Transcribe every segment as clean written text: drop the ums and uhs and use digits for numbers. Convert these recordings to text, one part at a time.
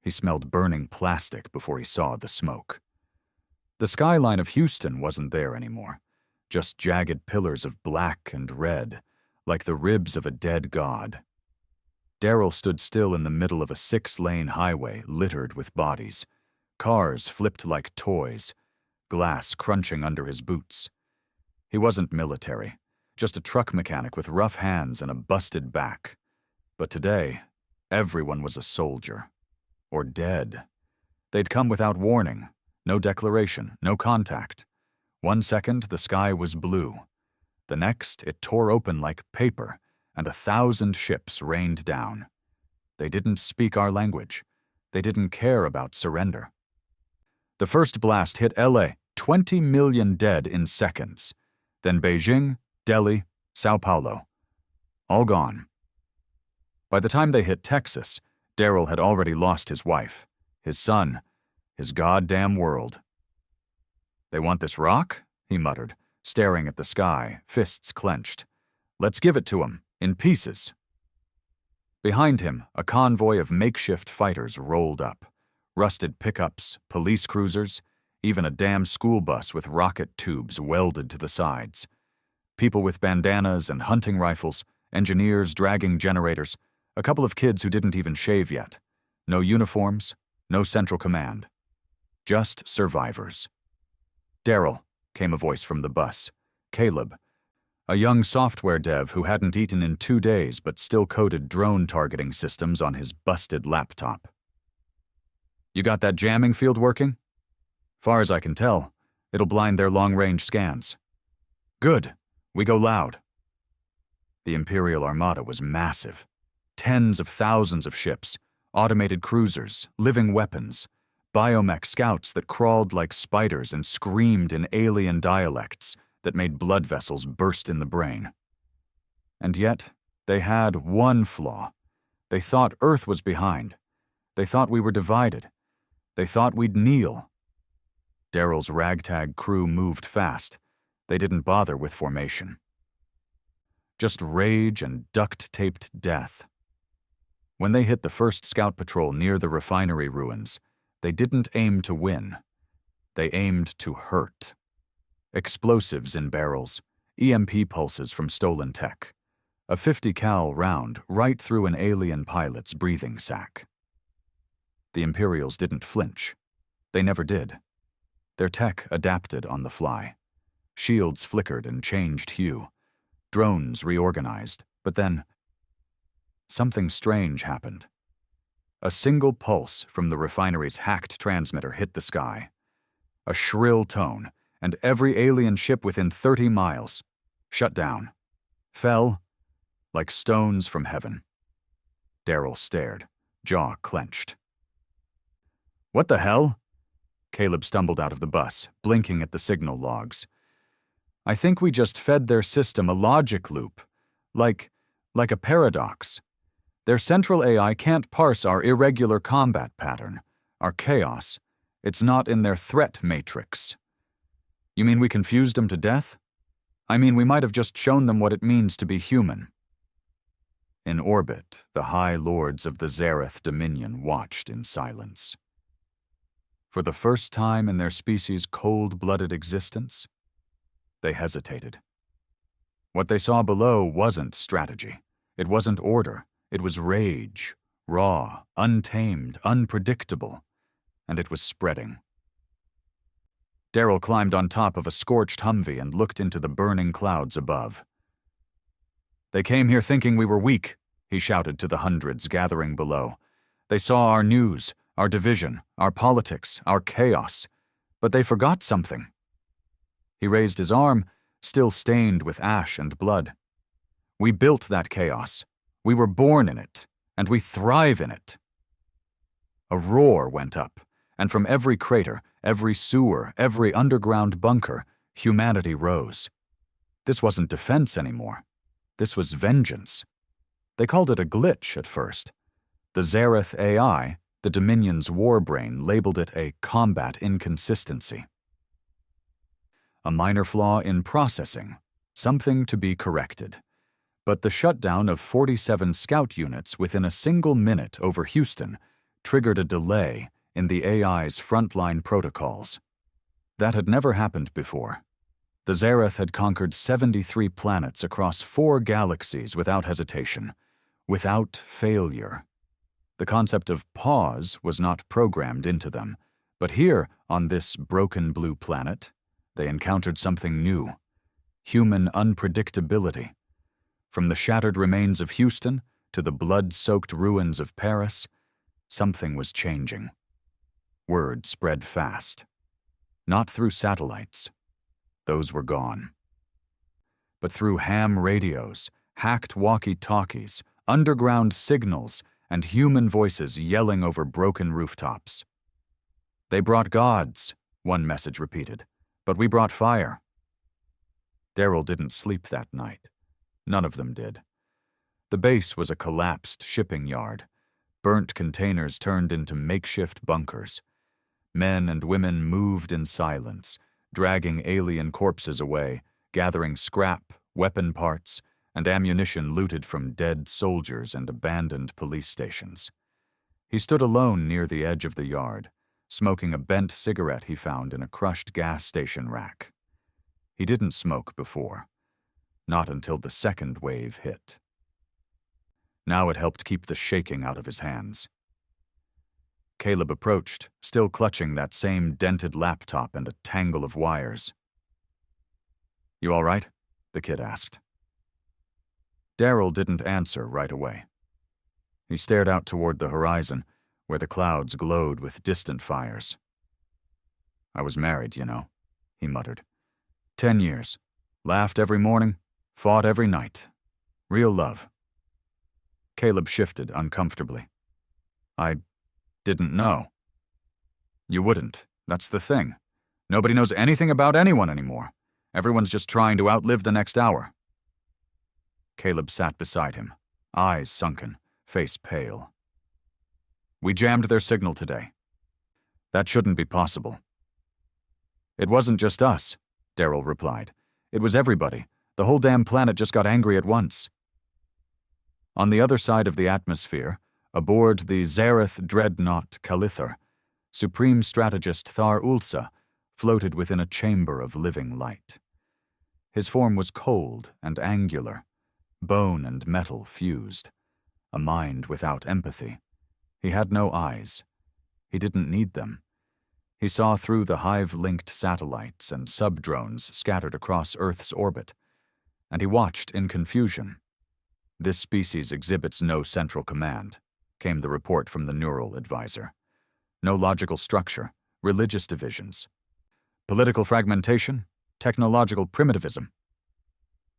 He smelled burning plastic before he saw the smoke. The skyline of Houston wasn't there anymore, just jagged pillars of black and red, like the ribs of a dead god. Daryl stood still in the middle of a 6-lane highway littered with bodies. Cars flipped like toys, glass crunching under his boots. He wasn't military, just a truck mechanic with rough hands and a busted back. But today, everyone was a soldier. Or dead. They'd come without warning, no declaration, no contact. 1 second, the sky was blue. The next, it tore open like paper, and 1,000 ships rained down. They didn't speak our language. They didn't care about surrender. The first blast hit LA, 20 million dead in seconds. Then Beijing, Delhi, Sao Paulo. All gone. By the time they hit Texas, Daryl had already lost his wife, his son, his goddamn world. "They want this rock?" he muttered, staring at the sky, fists clenched. "Let's give it to 'em, in pieces." Behind him, a convoy of makeshift fighters rolled up. Rusted pickups, police cruisers, even a damn school bus with rocket tubes welded to the sides. People with bandanas and hunting rifles, engineers dragging generators, a couple of kids who didn't even shave yet. No uniforms, no central command. Just survivors. "Daryl," came a voice from the bus. Caleb, a young software dev who hadn't eaten in 2 days but still coded drone targeting systems on his busted laptop. "You got that jamming field working?" "Far as I can tell, it'll blind their long-range scans." "Good. We go loud." The Imperial Armada was massive. Tens of thousands of ships, automated cruisers, living weapons, biomech scouts that crawled like spiders and screamed in alien dialects that made blood vessels burst in the brain. And yet, they had one flaw. They thought Earth was behind. They thought we were divided. They thought we'd kneel. Daryl's ragtag crew moved fast. They didn't bother with formation. Just rage and duct-taped death. When they hit the first scout patrol near the refinery ruins, they didn't aim to win. They aimed to hurt. Explosives in barrels, EMP pulses from stolen tech, a 50 cal round right through an alien pilot's breathing sac. The Imperials didn't flinch. They never did. Their tech adapted on the fly. Shields flickered and changed hue. Drones reorganized, but then something strange happened. A single pulse from the refinery's hacked transmitter hit the sky. A shrill tone, and every alien ship within 30 miles shut down, fell like stones from heaven. Daryl stared, jaw clenched. "What the hell?" Caleb stumbled out of the bus, blinking at the signal logs. "I think we just fed their system a logic loop, like a paradox. Their central AI can't parse our irregular combat pattern, our chaos. It's not in their threat matrix." "You mean we confused them to death?" "I mean we might have just shown them what it means to be human." In orbit, the High Lords of the Zareth Dominion watched in silence. For the first time in their species' cold-blooded existence, they hesitated. What they saw below wasn't strategy. It wasn't order. It was rage, raw, untamed, unpredictable, and it was spreading. Daryl climbed on top of a scorched Humvee and looked into the burning clouds above. "They came here thinking we were weak," he shouted to the hundreds gathering below. "They saw our news, our division, our politics, our chaos, but they forgot something." He raised his arm, still stained with ash and blood. "We built that chaos. We were born in it, and we thrive in it." A roar went up, and from every crater, every sewer, every underground bunker, humanity rose. This wasn't defense anymore. This was vengeance. They called it a glitch at first. The Zareth AI, the Dominion's warbrain, labeled it a combat inconsistency. A minor flaw in processing, something to be corrected. But the shutdown of 47 scout units within a single minute over Houston triggered a delay in the AI's frontline protocols. That had never happened before. The Zareth had conquered 73 planets across 4 galaxies without hesitation, without failure. The concept of pause was not programmed into them, but here, on this broken blue planet, they encountered something new: human unpredictability. From the shattered remains of Houston to the blood-soaked ruins of Paris, something was changing. Word spread fast. Not through satellites. Those were gone. But through ham radios, hacked walkie-talkies, underground signals, and human voices yelling over broken rooftops. "They brought gods," one message repeated, "but we brought fire." Daryl didn't sleep that night. None of them did. The base was a collapsed shipping yard. Burnt containers turned into makeshift bunkers. Men and women moved in silence, dragging alien corpses away, gathering scrap, weapon parts, and ammunition looted from dead soldiers and abandoned police stations. He stood alone near the edge of the yard, smoking a bent cigarette he found in a crushed gas station rack. He didn't smoke before. Not until the second wave hit. Now it helped keep the shaking out of his hands. Caleb approached, still clutching that same dented laptop and a tangle of wires. "You all right?" the kid asked. Daryl didn't answer right away. He stared out toward the horizon, where the clouds glowed with distant fires. "I was married, you know," he muttered. 10 years. Laughed every morning, fought every night. Real love." Caleb shifted uncomfortably. "I didn't know." "You wouldn't. That's the thing. Nobody knows anything about anyone anymore. Everyone's just trying to outlive the next hour." Caleb sat beside him, eyes sunken, face pale. "We jammed their signal today. That shouldn't be possible." "It wasn't just us," Daryl replied. "It was everybody. The whole damn planet just got angry at once." On the other side of the atmosphere, aboard the Zareth dreadnought Calithar, Supreme Strategist Thar Ulsa floated within a chamber of living light. His form was cold and angular, bone and metal fused, a mind without empathy. He had no eyes. He didn't need them. He saw through the hive-linked satellites and sub-drones scattered across Earth's orbit, and he watched in confusion. "This species exhibits no central command," came the report from the neural advisor. "No logical structure, religious divisions. Political fragmentation, technological primitivism.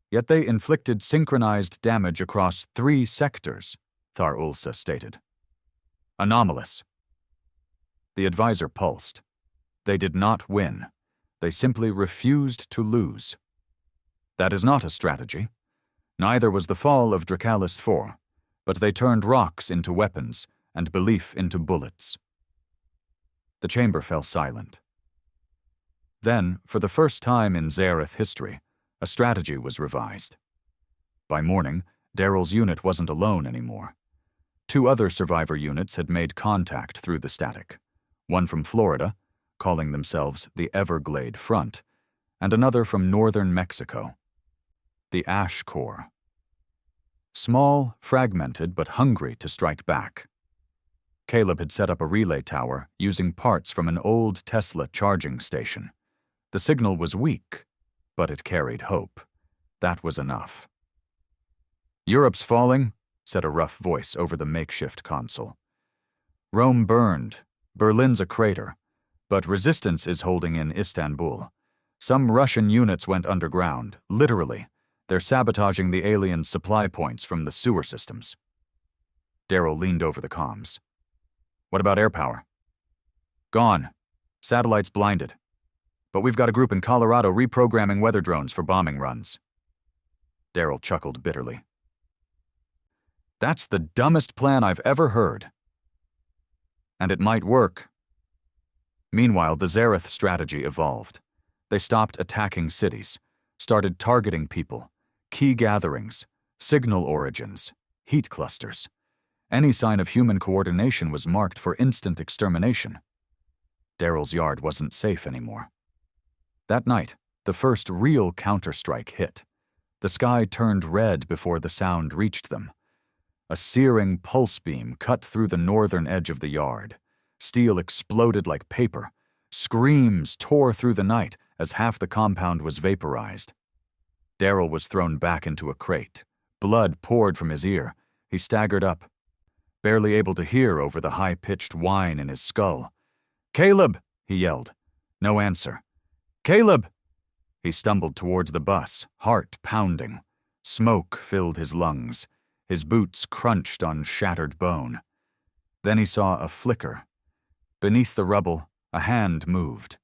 Yet they inflicted synchronized damage across 3 sectors," Thar Ulsa stated. "Anomalous." The advisor pulsed. They did not win. They simply refused to lose. That is not a strategy. Neither was the fall of Dracalis 4, but they turned rocks into weapons and belief into bullets. The chamber fell silent. Then, for the first time in Zareth history, a strategy was revised. By morning, Daryl's unit wasn't alone anymore. 2 other survivor units had made contact through the static, one from Florida, calling themselves the Everglade Front, and another from northern Mexico, the Ash Corps. Small, fragmented, but hungry to strike back. Caleb had set up a relay tower using parts from an old Tesla charging station. The signal was weak, but it carried hope. That was enough. "Europe's falling," said a rough voice over the makeshift console. "Rome burned. Berlin's a crater. But resistance is holding in Istanbul. Some Russian units went underground, literally. They're sabotaging the alien supply points from the sewer systems." Daryl leaned over the comms. "What about air power?" "Gone. Satellites blinded. But we've got a group in Colorado reprogramming weather drones for bombing runs." Daryl chuckled bitterly. "That's the dumbest plan I've ever heard. And it might work." Meanwhile, the Zareth strategy evolved. They stopped attacking cities, started targeting people, key gatherings, signal origins, heat clusters. Any sign of human coordination was marked for instant extermination. Daryl's yard wasn't safe anymore. That night, the first real counterstrike hit. The sky turned red before the sound reached them. A searing pulse beam cut through the northern edge of the yard. Steel exploded like paper. Screams tore through the night as half the compound was vaporized. Daryl was thrown back into a crate. Blood poured from his ear. He staggered up, barely able to hear over the high-pitched whine in his skull. "Caleb!" he yelled. No answer. "Caleb!" He stumbled towards the bus, heart pounding. Smoke filled his lungs. His boots crunched on shattered bone. Then he saw a flicker. Beneath the rubble, a hand moved.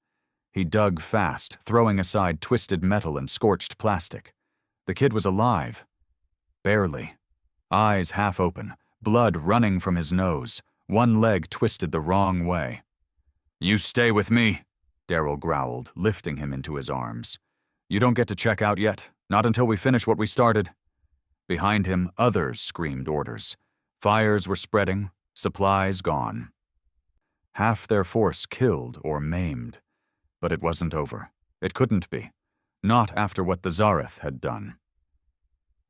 He dug fast, throwing aside twisted metal and scorched plastic. The kid was alive. Barely. Eyes half open, blood running from his nose, one leg twisted the wrong way. "You stay with me," Daryl growled, lifting him into his arms. "You don't get to check out yet, not until we finish what we started." Behind him, others screamed orders. Fires were spreading, supplies gone. Half their force killed or maimed. But it wasn't over. It couldn't be. Not after what the Zareth had done.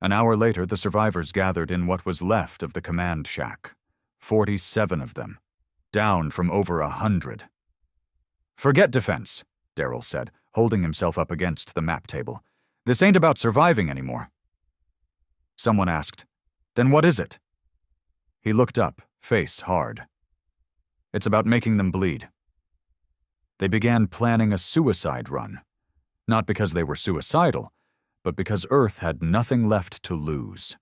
An hour later, the survivors gathered in what was left of the command shack. 47 of them. Down from over 100. "Forget defense," Daryl said, holding himself up against the map table. "This ain't about surviving anymore." Someone asked, "Then what is it?" He looked up, face hard. "It's about making them bleed." They began planning a suicide run. Not because they were suicidal, but because Earth had nothing left to lose.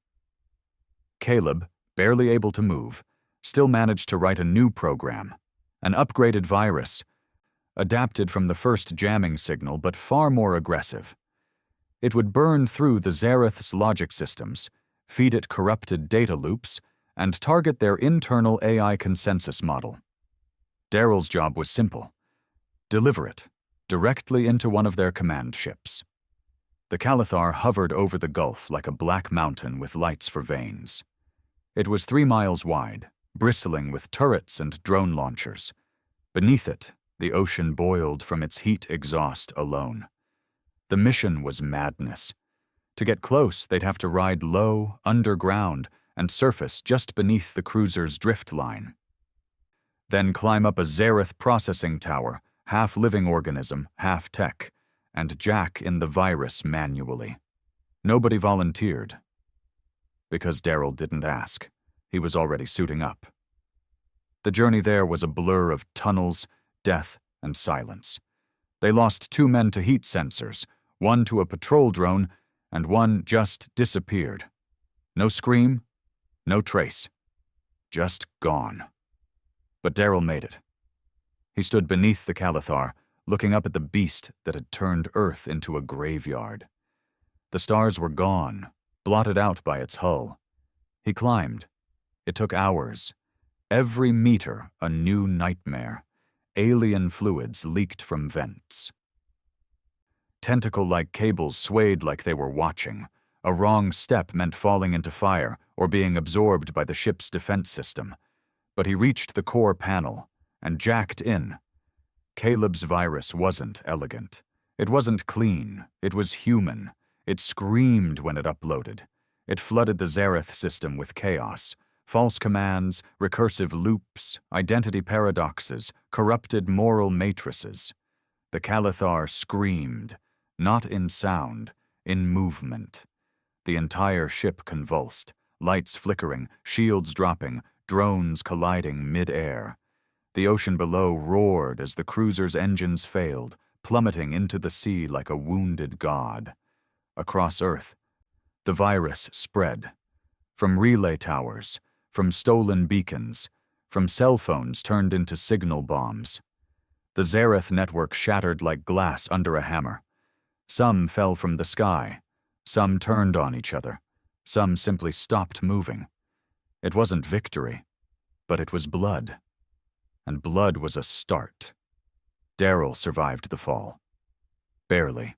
Caleb, barely able to move, still managed to write a new program, an upgraded virus, adapted from the first jamming signal but far more aggressive. It would burn through the Zareth's logic systems, feed it corrupted data loops, and target their internal AI consensus model. Daryl's job was simple. Deliver it, directly into one of their command ships. The Calithar hovered over the Gulf like a black mountain with lights for veins. It was 3 miles wide, bristling with turrets and drone launchers. Beneath it, the ocean boiled from its heat exhaust alone. The mission was madness. To get close, they'd have to ride low, underground, and surface just beneath the cruiser's drift line. Then climb up a Zareth processing tower, half living organism, half tech, and jack in the virus manually. Nobody volunteered. Because Daryl didn't ask. He was already suiting up. The journey there was a blur of tunnels, death, and silence. They lost 2 men to heat sensors, 1 to a patrol drone, and 1 just disappeared. No scream, no trace. Just gone. But Daryl made it. He stood beneath the Calithar, looking up at the beast that had turned Earth into a graveyard. The stars were gone, blotted out by its hull. He climbed. It took hours. Every meter a new nightmare. Alien fluids leaked from vents. Tentacle-like cables swayed like they were watching. A wrong step meant falling into fire or being absorbed by the ship's defense system. But he reached the core panel and jacked in. Caleb's virus wasn't elegant. It wasn't clean. It was human. It screamed when it uploaded. It flooded the Zareth system with chaos. False commands, recursive loops, identity paradoxes, corrupted moral matrices. The Calithar screamed, not in sound, in movement. The entire ship convulsed, lights flickering, shields dropping, drones colliding mid-air. The ocean below roared as the cruiser's engines failed, plummeting into the sea like a wounded god. Across Earth, the virus spread. From relay towers, from stolen beacons, from cell phones turned into signal bombs. The Zareth network shattered like glass under a hammer. Some fell from the sky. Some turned on each other. Some simply stopped moving. It wasn't victory, but it was blood. And blood was a start. Daryl survived the fall. Barely.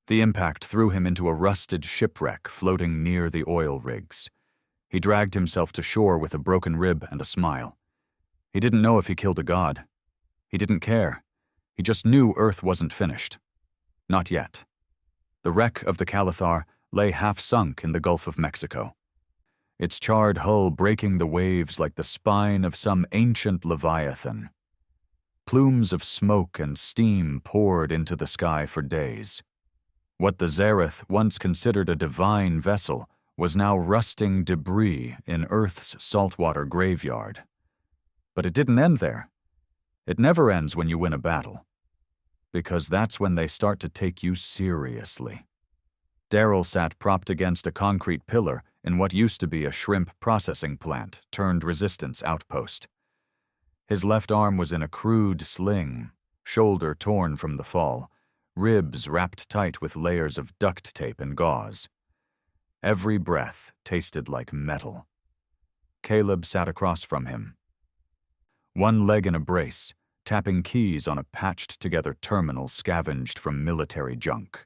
The impact threw him into a rusted shipwreck floating near the oil rigs. He dragged himself to shore with a broken rib and a smile. He didn't know if he killed a god. He didn't care. He just knew Earth wasn't finished. Not yet. The wreck of the Calithar lay half-sunk in the Gulf of Mexico, its charred hull breaking the waves like the spine of some ancient leviathan. Plumes of smoke and steam poured into the sky for days. What the Zareth once considered a divine vessel was now rusting debris in Earth's saltwater graveyard. But it didn't end there. It never ends when you win a battle, because that's when they start to take you seriously. Daryl sat propped against a concrete pillar in what used to be a shrimp processing plant turned resistance outpost. His left arm was in a crude sling, shoulder torn from the fall, ribs wrapped tight with layers of duct tape and gauze. Every breath tasted like metal. Caleb sat across from him, one leg in a brace, tapping keys on a patched-together terminal scavenged from military junk.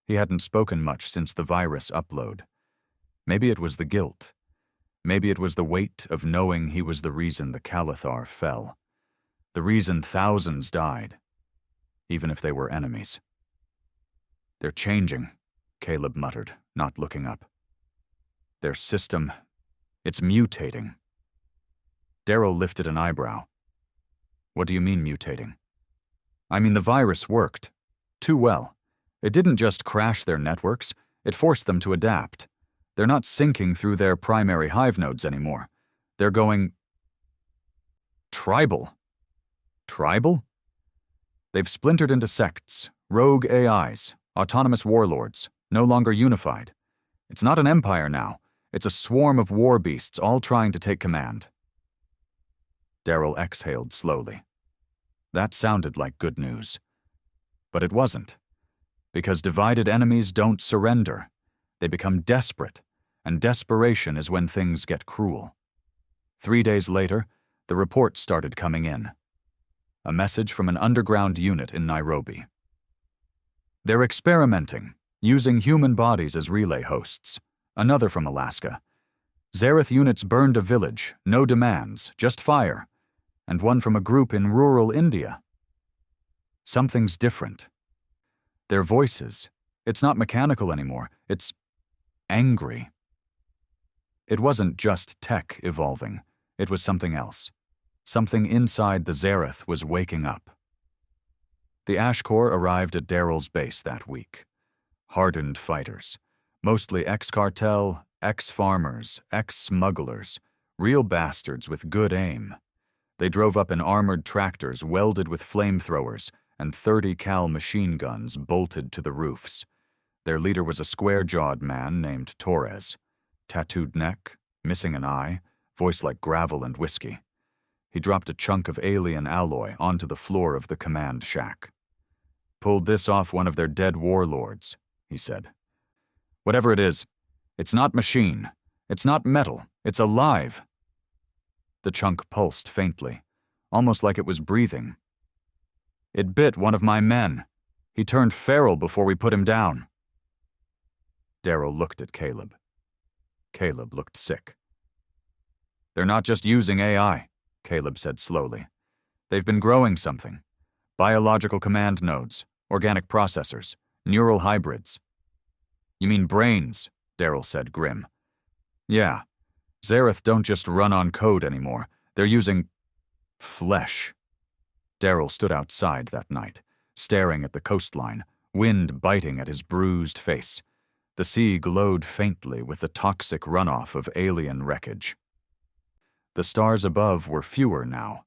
He hadn't spoken much since the virus upload. Maybe it was the guilt. Maybe it was the weight of knowing he was the reason the Calithar fell. The reason thousands died, even if they were enemies. "They're changing," Caleb muttered, not looking up. "Their system, it's mutating." Daryl lifted an eyebrow. "What do you mean mutating?" "I mean the virus worked. Too well. It didn't just crash their networks, it forced them to adapt. They're not syncing through their primary hive nodes anymore. They're going tribal." "Tribal?" "They've splintered into sects, rogue AIs, autonomous warlords, no longer unified. It's not an empire now. It's a swarm of war beasts all trying to take command." Daryl exhaled slowly. That sounded like good news. But it wasn't. Because divided enemies don't surrender. They become desperate, and desperation is when things get cruel. 3 days later, the reports started coming in. A message from an underground unit in Nairobi. "They're experimenting, using human bodies as relay hosts." Another from Alaska. "Zareth units burned a village, no demands, just fire." And one from a group in rural India. Something's different. Their voices, it's not mechanical anymore, it's angry. It wasn't just tech evolving, it was something else. Something inside the Zareth was waking up. The Ash Corps arrived at Daryl's base that week. Hardened fighters, mostly ex-cartel, ex-farmers, ex-smugglers, real bastards with good aim. They drove up in armored tractors welded with flamethrowers and 30 cal machine guns bolted to the roofs. Their leader was a square-jawed man named Torres. Tattooed neck, missing an eye, voice like gravel and whiskey. He dropped a chunk of alien alloy onto the floor of the command shack. "Pulled this off one of their dead warlords," he said. "Whatever it is, it's not machine. It's not metal. It's alive." The chunk pulsed faintly, almost like it was breathing. "It bit one of my men. He turned feral before we put him down." Daryl looked at Caleb. Caleb looked sick. "They're not just using AI," Caleb said slowly. "They've been growing something. Biological command nodes, organic processors, neural hybrids." "You mean brains," Daryl said, grim. "Yeah. Zareth don't just run on code anymore. They're using flesh." Daryl stood outside that night, staring at the coastline, wind biting at his bruised face. The sea glowed faintly with the toxic runoff of alien wreckage. The stars above were fewer now,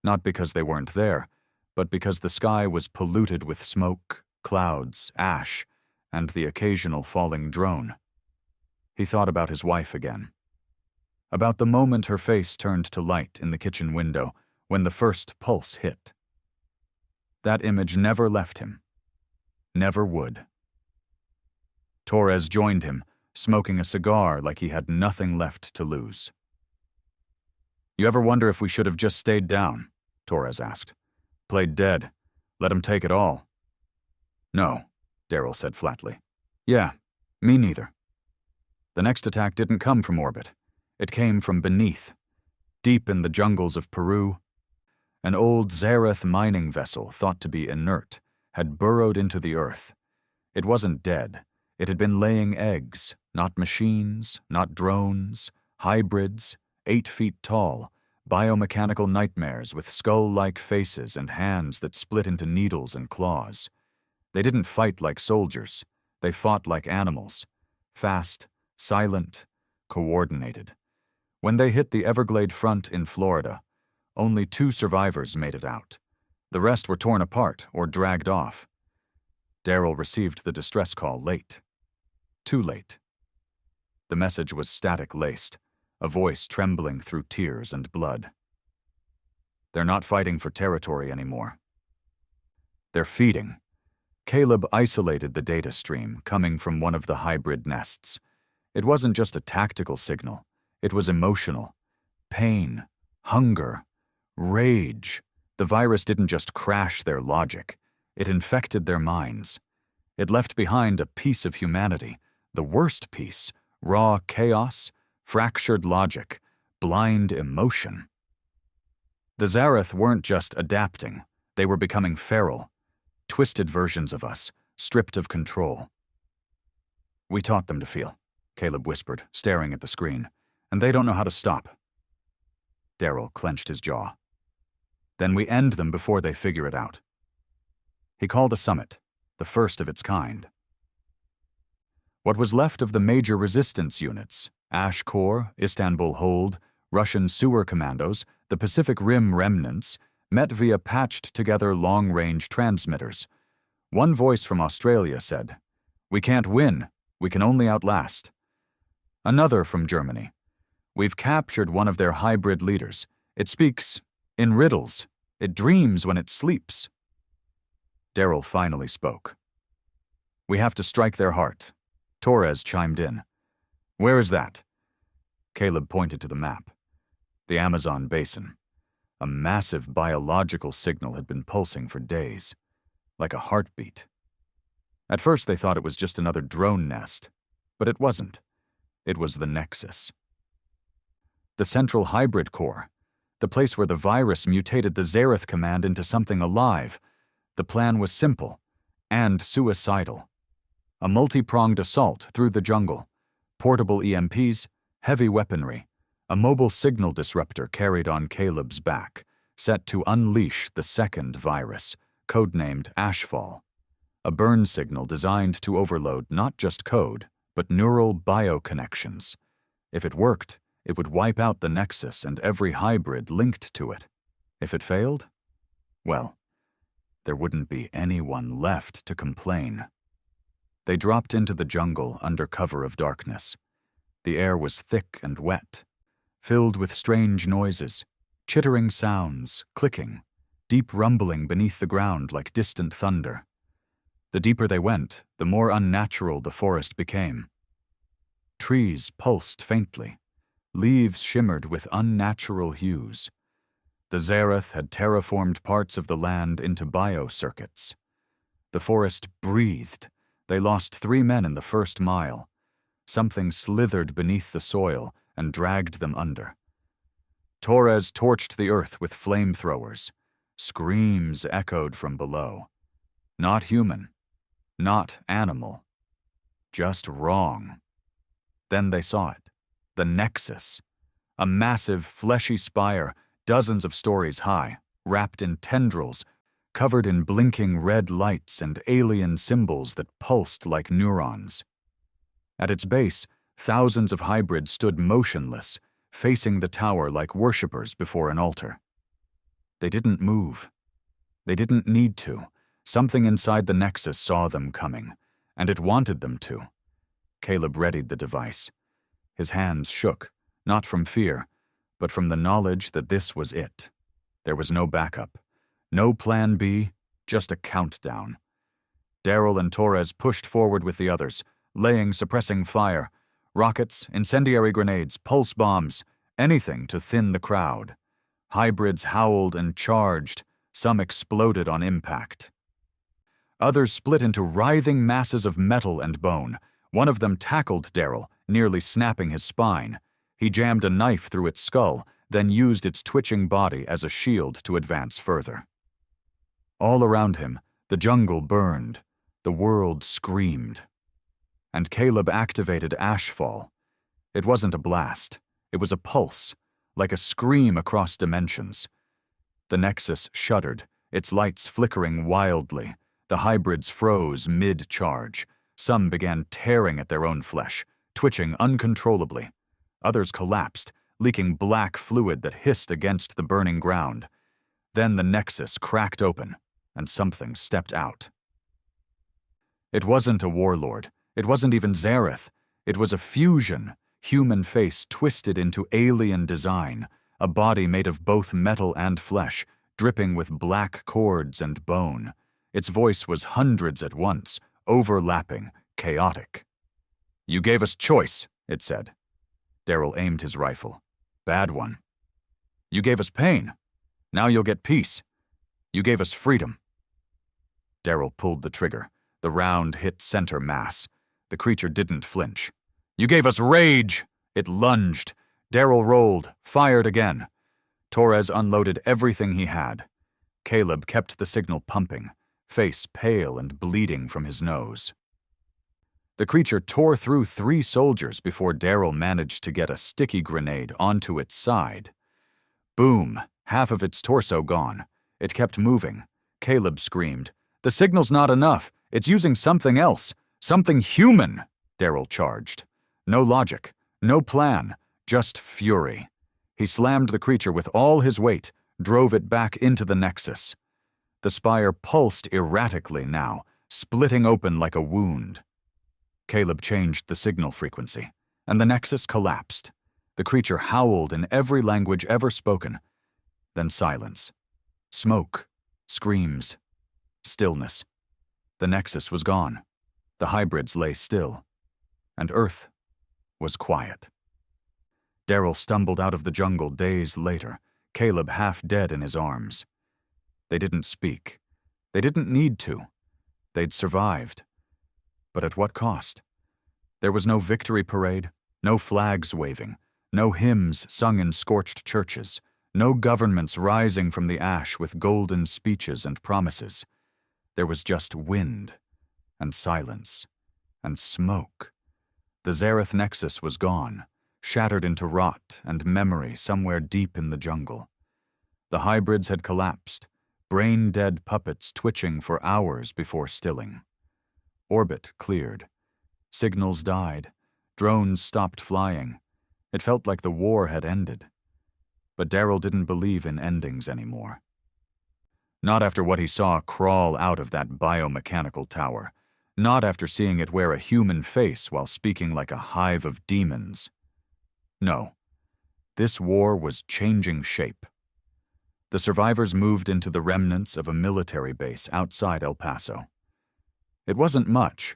not because they weren't there, but because the sky was polluted with smoke, clouds, ash, and the occasional falling drone. He thought about his wife again. About the moment her face turned to light in the kitchen window when the first pulse hit. That image never left him. Never would. Torres joined him, smoking a cigar like he had nothing left to lose. "You ever wonder if we should have just stayed down?" Torres asked. "Played dead. Let him take it all." "No," Daryl said flatly. "Yeah, me neither." The next attack didn't come from orbit. It came from beneath. Deep in the jungles of Peru, an old Zareth mining vessel thought to be inert had burrowed into the earth. It wasn't dead. It had been laying eggs, not machines, not drones, hybrids, 8 feet tall, biomechanical nightmares with skull-like faces and hands that split into needles and claws. They didn't fight like soldiers. They fought like animals. Fast, silent, coordinated. When they hit the Everglade front in Florida, only 2 survivors made it out. The rest were torn apart or dragged off. Daryl received the distress call late. Too late. The message was static-laced, a voice trembling through tears and blood. They're not fighting for territory anymore. They're feeding. Caleb isolated the data stream coming from one of the hybrid nests. It wasn't just a tactical signal. It was emotional. Pain, hunger, rage. The virus didn't just crash their logic. It infected their minds. It left behind a piece of humanity, the worst piece, raw chaos, fractured logic, blind emotion. The Zareth weren't just adapting. They were becoming feral, twisted versions of us, stripped of control. We taught them to feel, Caleb whispered, staring at the screen, and they don't know how to stop. Daryl clenched his jaw. Then we end them before they figure it out. He called a summit, the first of its kind. What was left of the major resistance units, Ash Corps, Istanbul Hold, Russian sewer commandos, the Pacific Rim remnants, met via patched-together long-range transmitters. One voice from Australia said, "We can't win, we can only outlast." Another from Germany, "We've captured one of their hybrid leaders. It speaks in riddles. It dreams when it sleeps." Daryl finally spoke. "We have to strike their heart." Torres chimed in. "Where is that?" Caleb pointed to the map. The Amazon basin. A massive biological signal had been pulsing for days, like a heartbeat. At first they thought it was just another drone nest, but it wasn't. It was the Nexus. The Central Hybrid Core, the place where the virus mutated the Zareth command into something alive. The plan was simple and suicidal. A multi-pronged assault through the jungle, portable EMPs, heavy weaponry, a mobile signal disruptor carried on Caleb's back, set to unleash the second virus, codenamed Ashfall. A burn signal designed to overload not just code, but neural bioconnections. If it worked, it would wipe out the Nexus and every hybrid linked to it. If it failed, well, there wouldn't be anyone left to complain. They dropped into the jungle under cover of darkness. The air was thick and wet, filled with strange noises, chittering sounds, clicking, deep rumbling beneath the ground like distant thunder. The deeper they went, the more unnatural the forest became. Trees pulsed faintly. Leaves shimmered with unnatural hues. The Zareth had terraformed parts of the land into biocircuits. The forest breathed. They lost 3 men in the first mile. Something slithered beneath the soil and dragged them under. Torres torched the earth with flamethrowers. Screams echoed from below. Not human. Not animal. Just wrong. Then they saw it. The Nexus. A massive, fleshy spire, dozens of stories high, wrapped in tendrils, covered in blinking red lights and alien symbols that pulsed like neurons. At its base, thousands of hybrids stood motionless, facing the tower like worshippers before an altar. They didn't move. They didn't need to. Something inside the Nexus saw them coming, and it wanted them to. Caleb readied the device. His hands shook, not from fear, but from the knowledge that this was it. There was no backup, no plan B, just a countdown. Daryl and Torres pushed forward with the others, laying suppressing fire, rockets, incendiary grenades, pulse bombs, anything to thin the crowd. Hybrids howled and charged, some exploded on impact. Others split into writhing masses of metal and bone. One of them tackled Daryl, nearly snapping his spine. He jammed a knife through its skull, then used its twitching body as a shield to advance further. All around him, the jungle burned. The world screamed. And Caleb activated Ashfall. It wasn't a blast. It was a pulse, like a scream across dimensions. The Nexus shuddered, its lights flickering wildly. The hybrids froze mid-charge. Some began tearing at their own flesh, twitching uncontrollably. Others collapsed, leaking black fluid that hissed against the burning ground. Then the Nexus cracked open, and something stepped out. It wasn't a warlord. It wasn't even Zareth. It was a fusion, human face twisted into alien design, a body made of both metal and flesh, dripping with black cords and bone. Its voice was hundreds at once, overlapping, chaotic. "You gave us choice," it said. Daryl aimed his rifle. "Bad one." "You gave us pain. Now you'll get peace. You gave us freedom." Daryl pulled the trigger. The round hit center mass. The creature didn't flinch. "You gave us rage!" It lunged. Daryl rolled, fired again. Torres unloaded everything he had. Caleb kept the signal pumping, face pale and bleeding from his nose. The creature tore through 3 soldiers before Daryl managed to get a sticky grenade onto its side. Boom! Half of its torso gone. It kept moving. Caleb screamed, "The signal's not enough. It's using something else. Something human!" Daryl charged. No logic, no plan, just fury. He slammed the creature with all his weight, drove it back into the Nexus. The spire pulsed erratically now, splitting open like a wound. Caleb changed the signal frequency, and the Nexus collapsed. The creature howled in every language ever spoken. Then silence. Smoke. Screams. Stillness. The Nexus was gone. The hybrids lay still. And Earth was quiet. Daryl stumbled out of the jungle days later, Caleb half dead in his arms. They didn't speak. They didn't need to. They'd survived. But at what cost? There was no victory parade, no flags waving, no hymns sung in scorched churches, no governments rising from the ash with golden speeches and promises. There was just wind, and silence, and smoke. The Zareth Nexus was gone, shattered into rot and memory somewhere deep in the jungle. The hybrids had collapsed, brain-dead puppets twitching for hours before stilling. Orbit cleared. Signals died. Drones stopped flying. It felt like the war had ended. But Daryl didn't believe in endings anymore. Not after what he saw crawl out of that biomechanical tower. Not after seeing it wear a human face while speaking like a hive of demons. No. This war was changing shape. The survivors moved into the remnants of a military base outside El Paso. It wasn't much,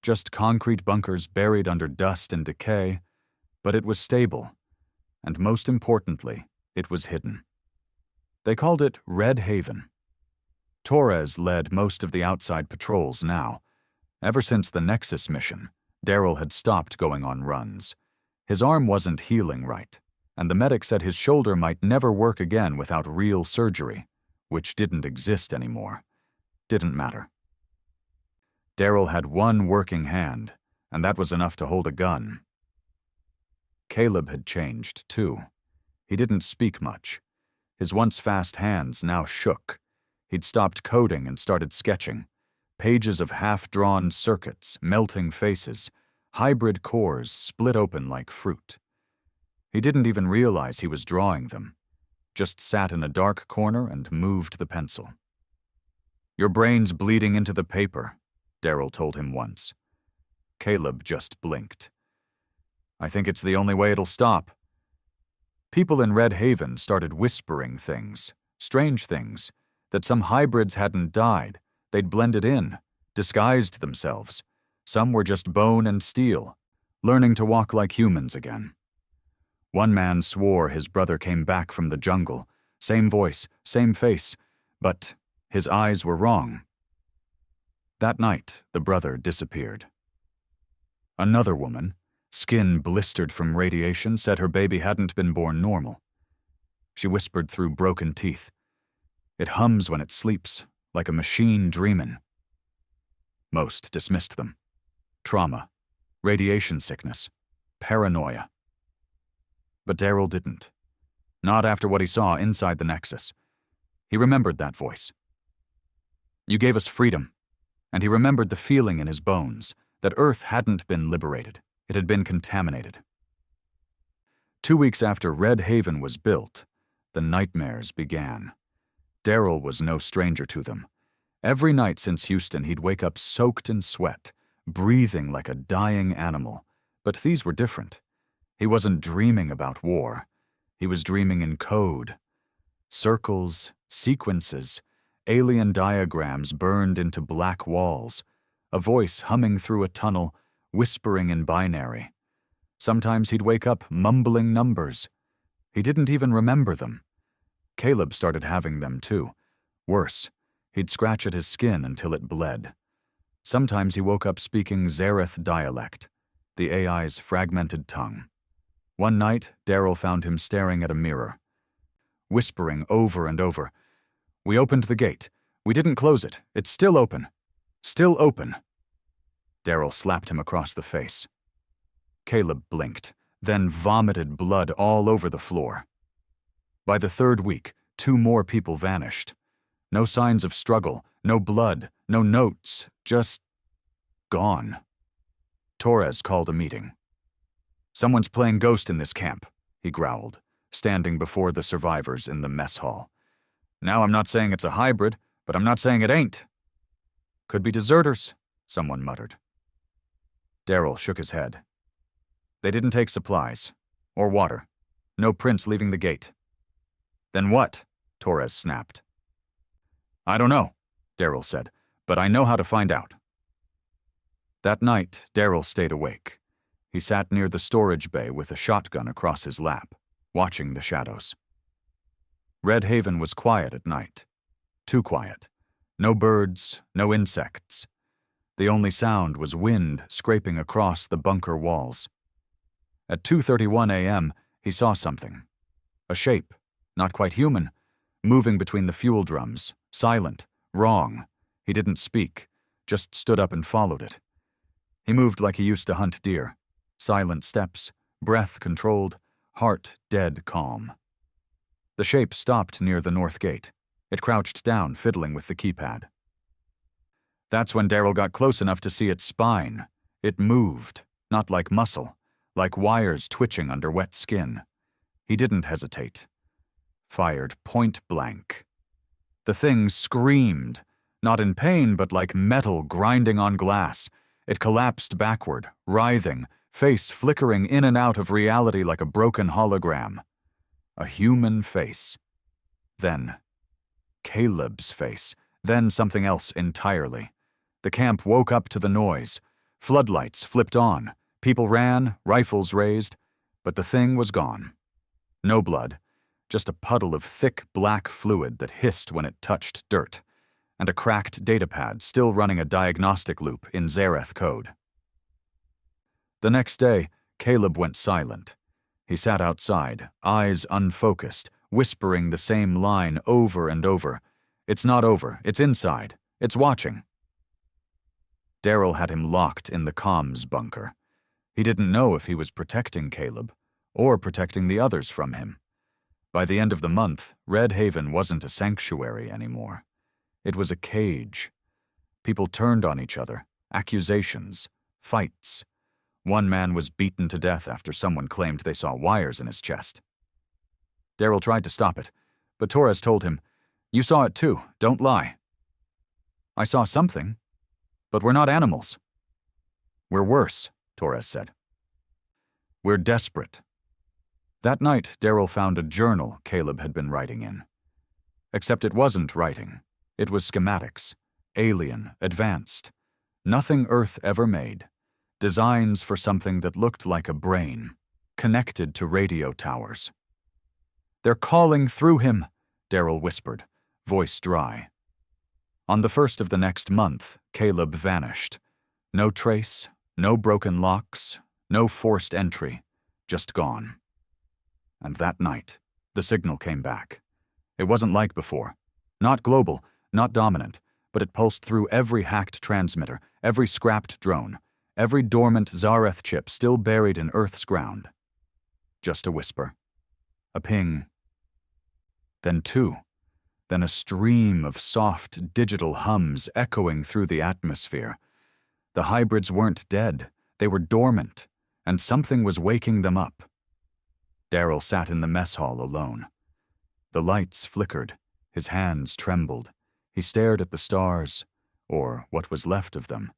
just concrete bunkers buried under dust and decay, but it was stable, and most importantly, it was hidden. They called it Red Haven. Torres led most of the outside patrols now. Ever since the Nexus mission, Daryl had stopped going on runs. His arm wasn't healing right, and the medic said his shoulder might never work again without real surgery, which didn't exist anymore. Didn't matter. Daryl had one working hand, and that was enough to hold a gun. Caleb had changed, too. He didn't speak much. His once fast hands now shook. He'd stopped coding and started sketching. Pages of half-drawn circuits, melting faces, hybrid cores split open like fruit. He didn't even realize he was drawing them. Just sat in a dark corner and moved the pencil. "Your brain's bleeding into the paper," Daryl told him once. Caleb just blinked. "I think it's the only way it'll stop." People in Red Haven started whispering things, strange things, that some hybrids hadn't died. They'd blended in, disguised themselves. Some were just bone and steel, learning to walk like humans again. One man swore his brother came back from the jungle, same voice, same face, but his eyes were wrong. That night, the brother disappeared. Another woman, Skin blistered from radiation said her baby hadn't been born normal. She whispered through broken teeth. It hums when it sleeps, like a machine dreamin'. Most dismissed them. Trauma, radiation sickness, paranoia. But Daryl didn't. Not after what he saw inside the Nexus. He remembered that voice. You gave us freedom, and he remembered the feeling in his bones that Earth hadn't been liberated. It had been contaminated. 2 weeks after Red Haven was built, the nightmares began. Daryl was no stranger to them. Every night since Houston, he'd wake up soaked in sweat, breathing like a dying animal. But these were different. He wasn't dreaming about war. He was dreaming in code. Circles, sequences, alien diagrams burned into black walls, a voice humming through a tunnel, whispering in binary. Sometimes he'd wake up mumbling numbers. He didn't even remember them. Caleb started having them too. Worse, he'd scratch at his skin until it bled. Sometimes he woke up speaking Zareth dialect, the AI's fragmented tongue. One night, Daryl found him staring at a mirror, whispering over and over, "We opened the gate. We didn't close it. It's still open. Still open." Daryl slapped him across the face. Caleb blinked, then vomited blood all over the floor. By the 3rd week, 2 more people vanished. No signs of struggle, no blood, no notes, just gone. Torres called a meeting. "Someone's playing Ghost in this camp," he growled, standing before the survivors in the mess hall. "Now I'm not saying it's a hybrid, but I'm not saying it ain't." "Could be deserters," someone muttered. Daryl shook his head. "They didn't take supplies. Or water. No prints leaving the gate." "Then what?" Torres snapped. "I don't know," Daryl said, "but I know how to find out." That night, Daryl stayed awake. He sat near the storage bay with a shotgun across his lap, watching the shadows. Red Haven was quiet at night. Too quiet. No birds, no insects. The only sound was wind scraping across the bunker walls. At 2:31 a.m., he saw something. A shape, not quite human, moving between the fuel drums, silent, wrong. He didn't speak, just stood up and followed it. He moved like he used to hunt deer. Silent steps, breath controlled, heart dead calm. The shape stopped near the north gate. It crouched down, fiddling with the keypad. That's when Daryl got close enough to see its spine. It moved, not like muscle, like wires twitching under wet skin. He didn't hesitate. Fired point blank. The thing screamed, not in pain, but like metal grinding on glass. It collapsed backward, writhing, face flickering in and out of reality like a broken hologram. A human face. Then, Caleb's face. Then something else entirely. The camp woke up to the noise. Floodlights flipped on. People ran, rifles raised, but the thing was gone. No blood, just a puddle of thick black fluid that hissed when it touched dirt, and a cracked datapad still running a diagnostic loop in Zareth code. The next day, Caleb went silent. He sat outside, eyes unfocused, whispering the same line over and over. "It's not over. It's inside. It's watching." Daryl had him locked in the comms bunker. He didn't know if he was protecting Caleb or protecting the others from him. By the end of the month, Red Haven wasn't a sanctuary anymore. It was a cage. People turned on each other, accusations, fights. One man was beaten to death after someone claimed they saw wires in his chest. Daryl tried to stop it, but Torres told him, "You saw it too, don't lie." "I saw something, but we're not animals." "We're worse," Torres said. "We're desperate." That night, Daryl found a journal Caleb had been writing in. Except it wasn't writing. It was schematics. Alien, advanced. Nothing Earth ever made. Designs for something that looked like a brain, connected to radio towers. "They're calling through him," Daryl whispered, voice dry. On the 1st of the next month, Caleb vanished. No trace, no broken locks, No forced entry, just gone. And that night, the signal came back. It wasn't like before. Not global, not dominant, but it pulsed through every hacked transmitter, every scrapped drone, every dormant Zareth chip still buried in Earth's ground. Just a whisper. A ping. Then two. Then a stream of soft digital hums echoing through the atmosphere. The hybrids weren't dead. They were dormant, and something was waking them up. Daryl sat in the mess hall alone. The lights flickered. His hands trembled. He stared at the stars, or what was left of them,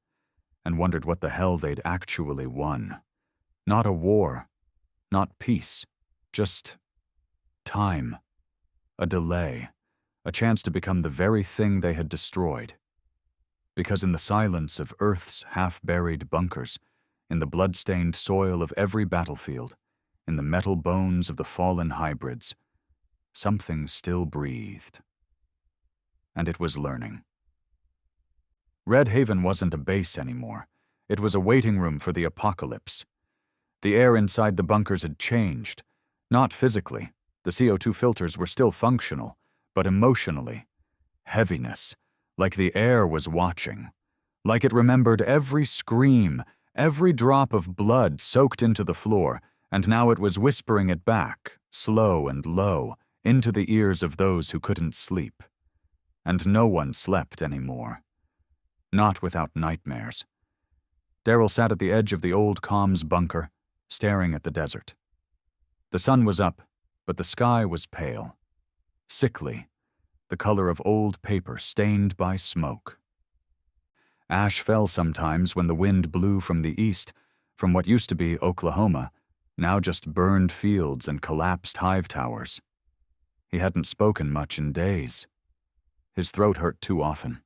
and wondered what the hell they'd actually won. Not a war, not peace, just time, a delay, a chance to become the very thing they had destroyed. Because in the silence of Earth's half-buried bunkers, in the blood-stained soil of every battlefield, in the metal bones of the fallen hybrids, something still breathed. And it was learning. Red Haven wasn't a base anymore. It was a waiting room for the apocalypse. The air inside the bunkers had changed. Not physically. The CO2 filters were still functional, but emotionally. Heaviness, like the air was watching. Like it remembered every scream, every drop of blood soaked into the floor, and now it was whispering it back, slow and low, into the ears of those who couldn't sleep. And no one slept anymore. Not without nightmares. Daryl sat at the edge of the old comms bunker, staring at the desert. The sun was up, but the sky was pale. Sickly, the color of old paper stained by smoke. Ash fell sometimes when the wind blew from the east, from what used to be Oklahoma, now just burned fields and collapsed hive towers. He hadn't spoken much in days. His throat hurt too often,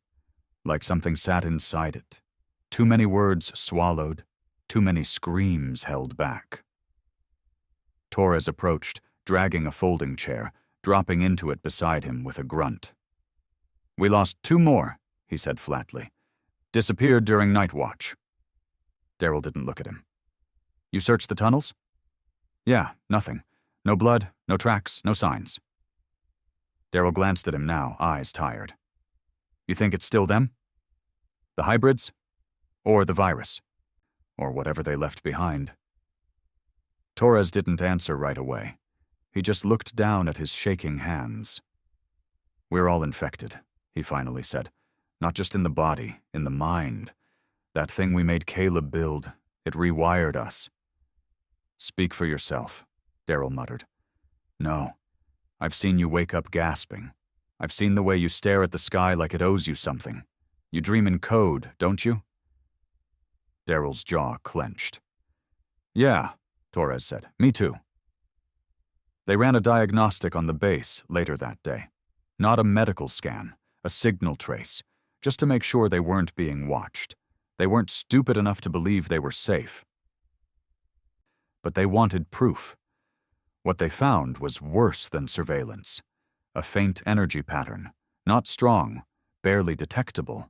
like something sat inside it. Too many words swallowed, too many screams held back. Torres approached, dragging a folding chair, dropping into it beside him with a grunt. "We lost 2 more, he said flatly. "Disappeared during night watch." Daryl didn't look at him. "You searched the tunnels?" "Yeah, nothing. No blood, no tracks, no signs." Daryl glanced at him now, eyes tired. "You think it's still them? The hybrids? Or the virus? Or whatever they left behind?" Torres didn't answer right away. He just looked down at his shaking hands. "We're all infected," he finally said. "Not just in the body, in the mind. That thing we made Caleb build, it rewired us." "Speak for yourself," Daryl muttered. "No. I've seen you wake up gasping. I've seen the way you stare at the sky like it owes you something. You dream in code, don't you?" Daryl's jaw clenched. "Yeah," Torres said. "Me too." They ran a diagnostic on the base later that day. Not a medical scan, a signal trace, just to make sure they weren't being watched. They weren't stupid enough to believe they were safe. But they wanted proof. What they found was worse than surveillance. A faint energy pattern, not strong, barely detectable.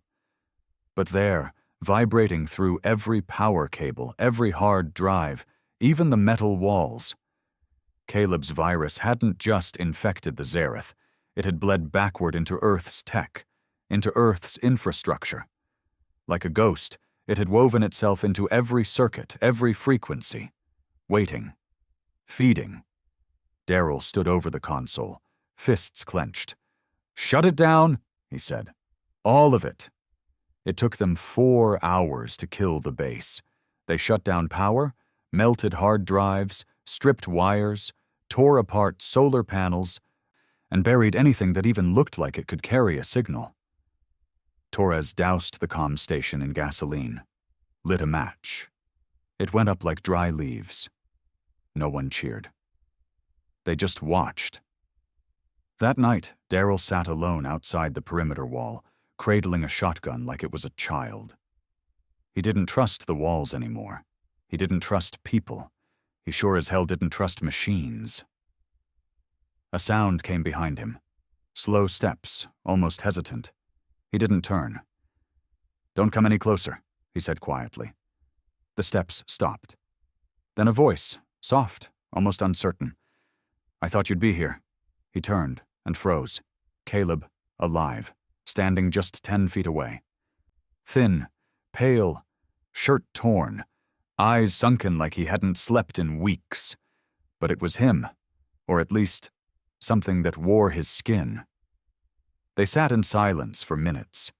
But there, vibrating through every power cable, every hard drive, even the metal walls. Caleb's virus hadn't just infected the Zareth. It had bled backward into Earth's tech, into Earth's infrastructure. Like a ghost, it had woven itself into every circuit, every frequency. Waiting. Feeding. Daryl stood over the console, fists clenched. "Shut it down," he said. "All of it." It took them 4 hours to kill the base. They shut down power, melted hard drives, stripped wires, tore apart solar panels, and buried anything that even looked like it could carry a signal. Torres doused the comm station in gasoline, lit a match. It went up like dry leaves. No one cheered. They just watched. That night, Daryl sat alone outside the perimeter wall, cradling a shotgun like it was a child. He didn't trust the walls anymore. He didn't trust people. He sure as hell didn't trust machines. A sound came behind him. Slow steps, almost hesitant. He didn't turn. "Don't come any closer," he said quietly. The steps stopped. Then a voice, soft, almost uncertain. "I thought you'd be here." He turned and froze. Caleb, alive, standing just 10 feet away. Thin, pale, shirt torn, eyes sunken like he hadn't slept in weeks. But it was him, or at least something that wore his skin. They sat in silence for minutes.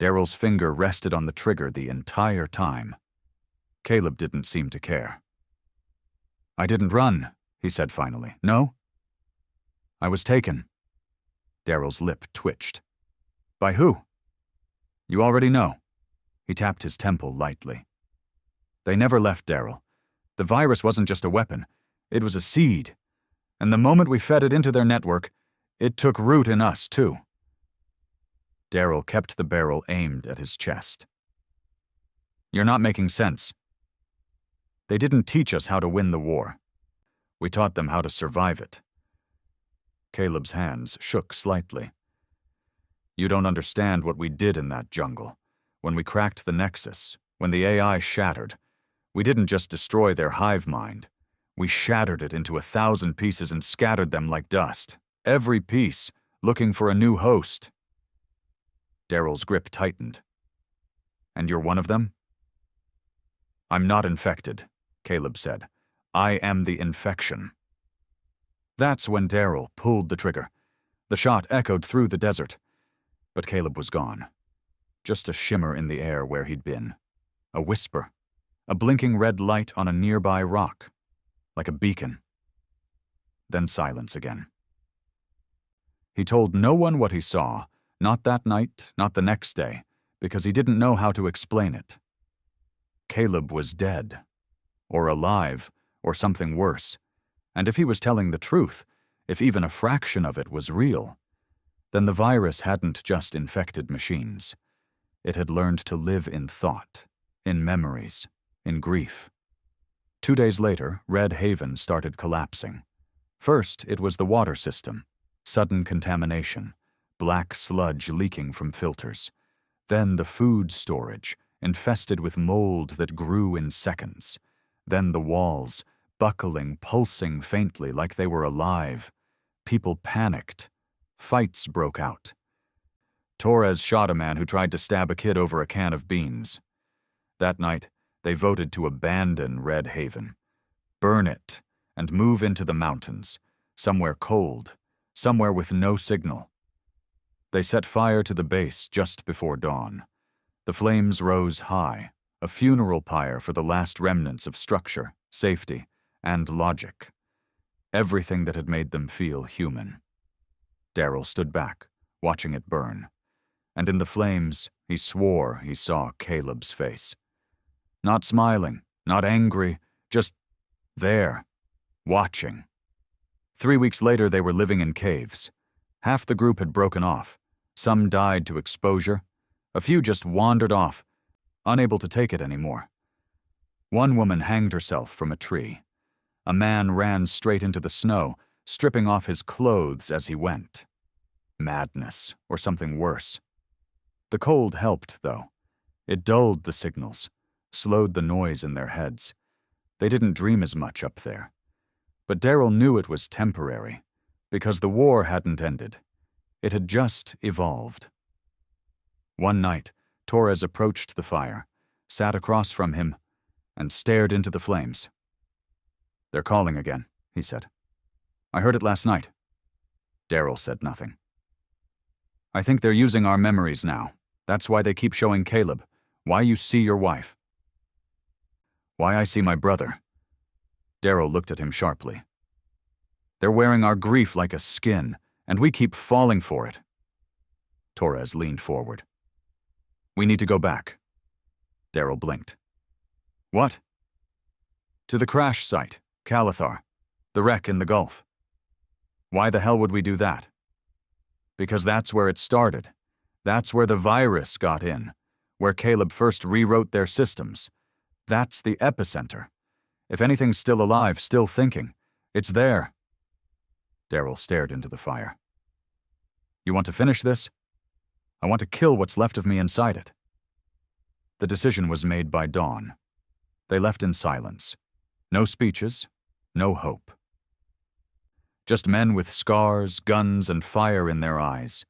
Daryl's finger rested on the trigger the entire time. Caleb didn't seem to care. "I didn't run," he said finally. "No?" "I was taken." Daryl's lip twitched. "By who?" "You already know." He tapped his temple lightly. They never left Daryl. The virus wasn't just a weapon. It was a seed. And the moment we fed it into their network, it took root in us, too. Daryl kept the barrel aimed at his chest. "You're not making sense. They didn't teach us how to win the war. We taught them how to survive it." Caleb's hands shook slightly. "You don't understand what we did in that jungle. When we cracked the Nexus, when the AI shattered, we didn't just destroy their hive mind. We shattered it into 1,000 pieces and scattered them like dust. Every piece, looking for a new host." Daryl's grip tightened. "And you're one of them?" "I'm not infected," Caleb said. "I am the infection." That's when Daryl pulled the trigger. The shot echoed through the desert. But Caleb was gone. Just a shimmer in the air where he'd been. A whisper. A blinking red light on a nearby rock. Like a beacon. Then silence again. He told no one what he saw, not that night, not the next day, because he didn't know how to explain it. Caleb was dead. Or alive, or something worse. And if he was telling the truth, if even a fraction of it was real, then the virus hadn't just infected machines. It had learned to live in thought, in memories, in grief. 2 days later, Red Haven started collapsing. First, it was the water system. Sudden contamination, black sludge leaking from filters. Then the food storage, infested with mold that grew in seconds. Then the walls, buckling, pulsing faintly like they were alive. People panicked. Fights broke out. Torres shot a man who tried to stab a kid over a can of beans. That night, they voted to abandon Red Haven. Burn it, and move into the mountains, somewhere cold, somewhere with no signal. They set fire to the base just before dawn. The flames rose high, a funeral pyre for the last remnants of structure, safety, and logic. Everything that had made them feel human. Daryl stood back, watching it burn. And in the flames, he swore he saw Caleb's face. Not smiling, not angry, just there, watching. 3 weeks later, they were living in caves. Half the group had broken off. Some died to exposure. A few just wandered off, unable to take it anymore. One woman hanged herself from a tree. A man ran straight into the snow, stripping off his clothes as he went. Madness, or something worse. The cold helped, though. It dulled the signals, slowed the noise in their heads. They didn't dream as much up there. But Daryl knew it was temporary, because the war hadn't ended. It had just evolved. One night, Torres approached the fire, sat across from him, and stared into the flames. "They're calling again," he said. "I heard it last night." Daryl said nothing. "I think they're using our memories now. That's why they keep showing Caleb. Why you see your wife. Why I see my brother." Daryl looked at him sharply. "They're wearing our grief like a skin, and we keep falling for it." Torres leaned forward. "We need to go back." Daryl blinked. "What?" "To the crash site, Calithar, the wreck in the Gulf." "Why the hell would we do that?" "Because that's where it started. That's where the virus got in, where Caleb first rewrote their systems. That's the epicenter. If anything's still alive, still thinking, it's there." Daryl stared into the fire. "You want to finish this? I want to kill what's left of me inside it." The decision was made by dawn. They left in silence. No speeches, no hope. Just men with scars, guns, and fire in their eyes.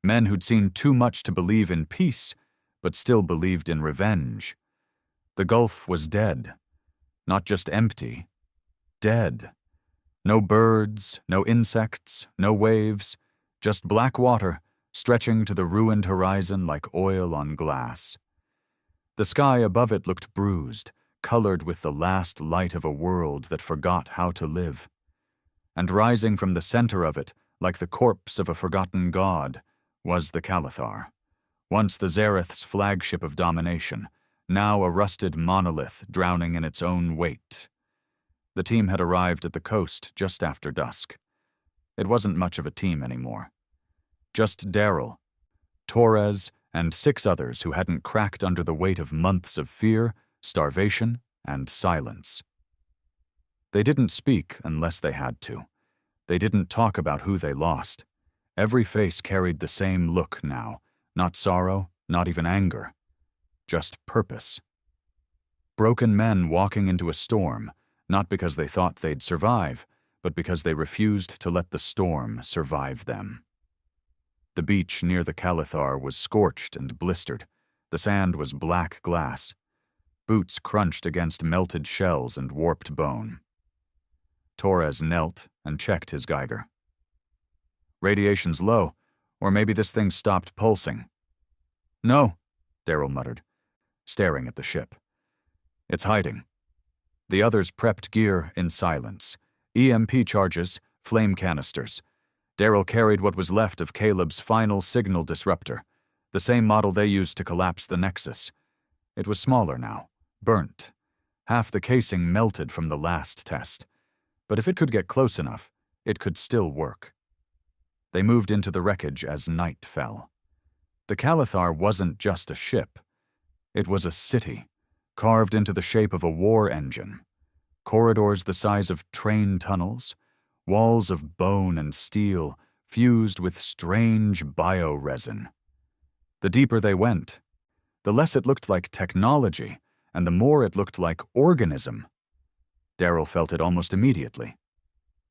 Men who'd seen too much to believe in peace, but still believed in revenge. The Gulf was dead. Not just empty. Dead. No birds, no insects, no waves, just black water stretching to the ruined horizon like oil on glass. The sky above it looked bruised, colored with the last light of a world that forgot how to live. And rising from the center of it, like the corpse of a forgotten god, was the Calithar, once the Zareth's flagship of domination, now a rusted monolith drowning in its own weight. The team had arrived at the coast just after dusk. It wasn't much of a team anymore. Just Daryl, Torres, and 6 others who hadn't cracked under the weight of months of fear, starvation, and silence. They didn't speak unless they had to. They didn't talk about who they lost. Every face carried the same look now, not sorrow, not even anger. Just purpose. Broken men walking into a storm, not because they thought they'd survive, but because they refused to let the storm survive them. The beach near the Calithar was scorched and blistered. The sand was black glass. Boots crunched against melted shells and warped bone. Torres knelt and checked his Geiger. Radiation's low, or maybe this thing stopped pulsing. No, Daryl muttered, staring at the ship. It's hiding. The others prepped gear in silence. EMP charges, flame canisters. Daryl carried what was left of Caleb's final signal disruptor, the same model they used to collapse the Nexus. It was smaller now, burnt. Half the casing melted from the last test. But if it could get close enough, it could still work. They moved into the wreckage as night fell. The Calithar wasn't just a ship. It was a city, carved into the shape of a war engine. Corridors the size of train tunnels, walls of bone and steel fused with strange bioresin. The deeper they went, the less it looked like technology, and the more it looked like organism. Daryl felt it almost immediately.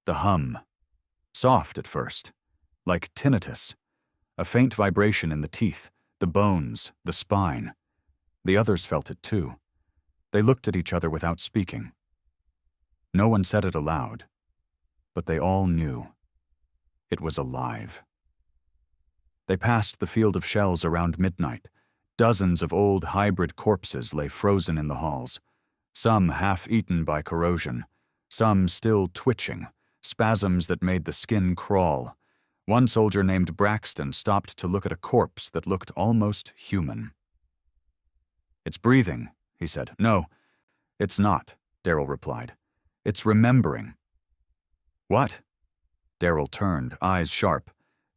The hum. Soft at first, like tinnitus. A faint vibration in the teeth, the bones, the spine. The others felt it too. They looked at each other without speaking. No one said it aloud, but they all knew. It was alive. They passed the field of shells around midnight. Dozens of old hybrid corpses lay frozen in the halls, some half-eaten by corrosion, some still twitching, spasms that made the skin crawl. One soldier named Braxton stopped to look at a corpse that looked almost human. "It's breathing," he said. "No, it's not," Daryl replied. "It's remembering." "What?" Daryl turned, eyes sharp.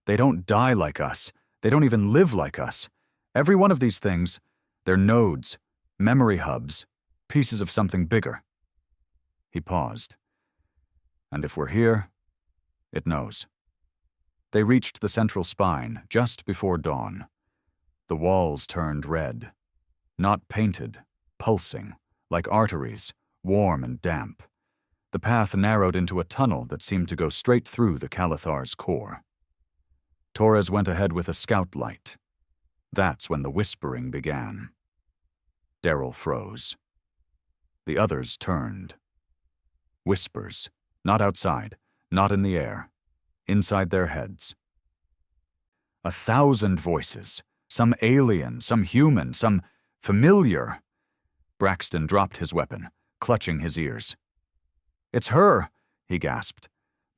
"They don't die like us. They don't even live like us. Every one of these things, they're nodes, memory hubs, pieces of something bigger." He paused. "And if we're here, it knows." They reached the central spine just before dawn. The walls turned red. Not painted, pulsing, like arteries, warm and damp. The path narrowed into a tunnel that seemed to go straight through the Calithar's core. Torres went ahead with a scout light. That's when the whispering began. Daryl froze. The others turned. Whispers, not outside, not in the air, inside their heads. 1,000 voices, some alien, some human, some familiar. Braxton dropped his weapon, clutching his ears. "It's her," he gasped.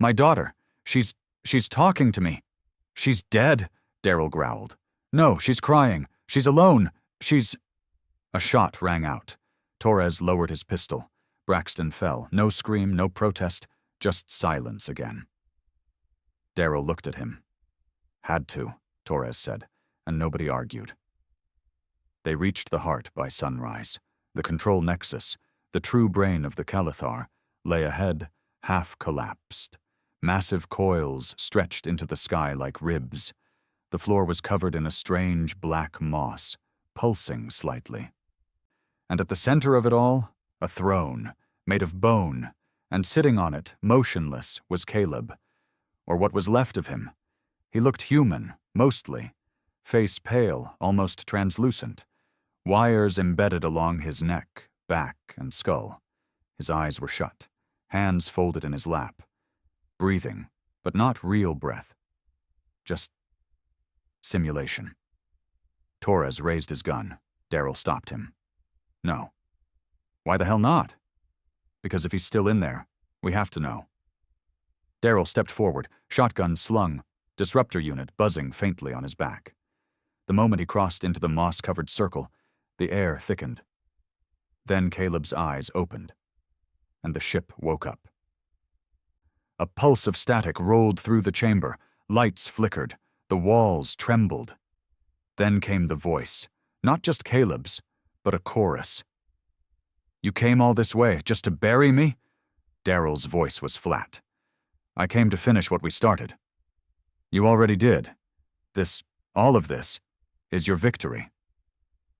"My daughter. She's talking to me." "She's dead," Daryl growled. "No, she's crying. She's alone. She's—" A shot rang out. Torres lowered his pistol. Braxton fell. No scream, no protest, just silence again. Daryl looked at him. "Had to," Torres said, and nobody argued. They reached the heart by sunrise. The control nexus, the true brain of the Calithar, lay ahead, half collapsed. Massive coils stretched into the sky like ribs. The floor was covered in a strange black moss, pulsing slightly. And at the center of it all, a throne, made of bone, and sitting on it, motionless, was Caleb. Or what was left of him. He looked human, mostly. Face pale, almost translucent. Wires embedded along his neck, back, and skull. His eyes were shut, hands folded in his lap. Breathing, but not real breath. Just simulation. Torres raised his gun. Daryl stopped him. No. Why the hell not? Because if he's still in there, we have to know. Daryl stepped forward, shotgun slung, disruptor unit buzzing faintly on his back. The moment he crossed into the moss-covered circle, the air thickened. Then Caleb's eyes opened, and the ship woke up. A pulse of static rolled through the chamber, lights flickered, the walls trembled. Then came the voice, not just Caleb's, but a chorus. "You came all this way just to bury me?" Daryl's voice was flat. "I came to finish what we started." "You already did. All of this, is your victory.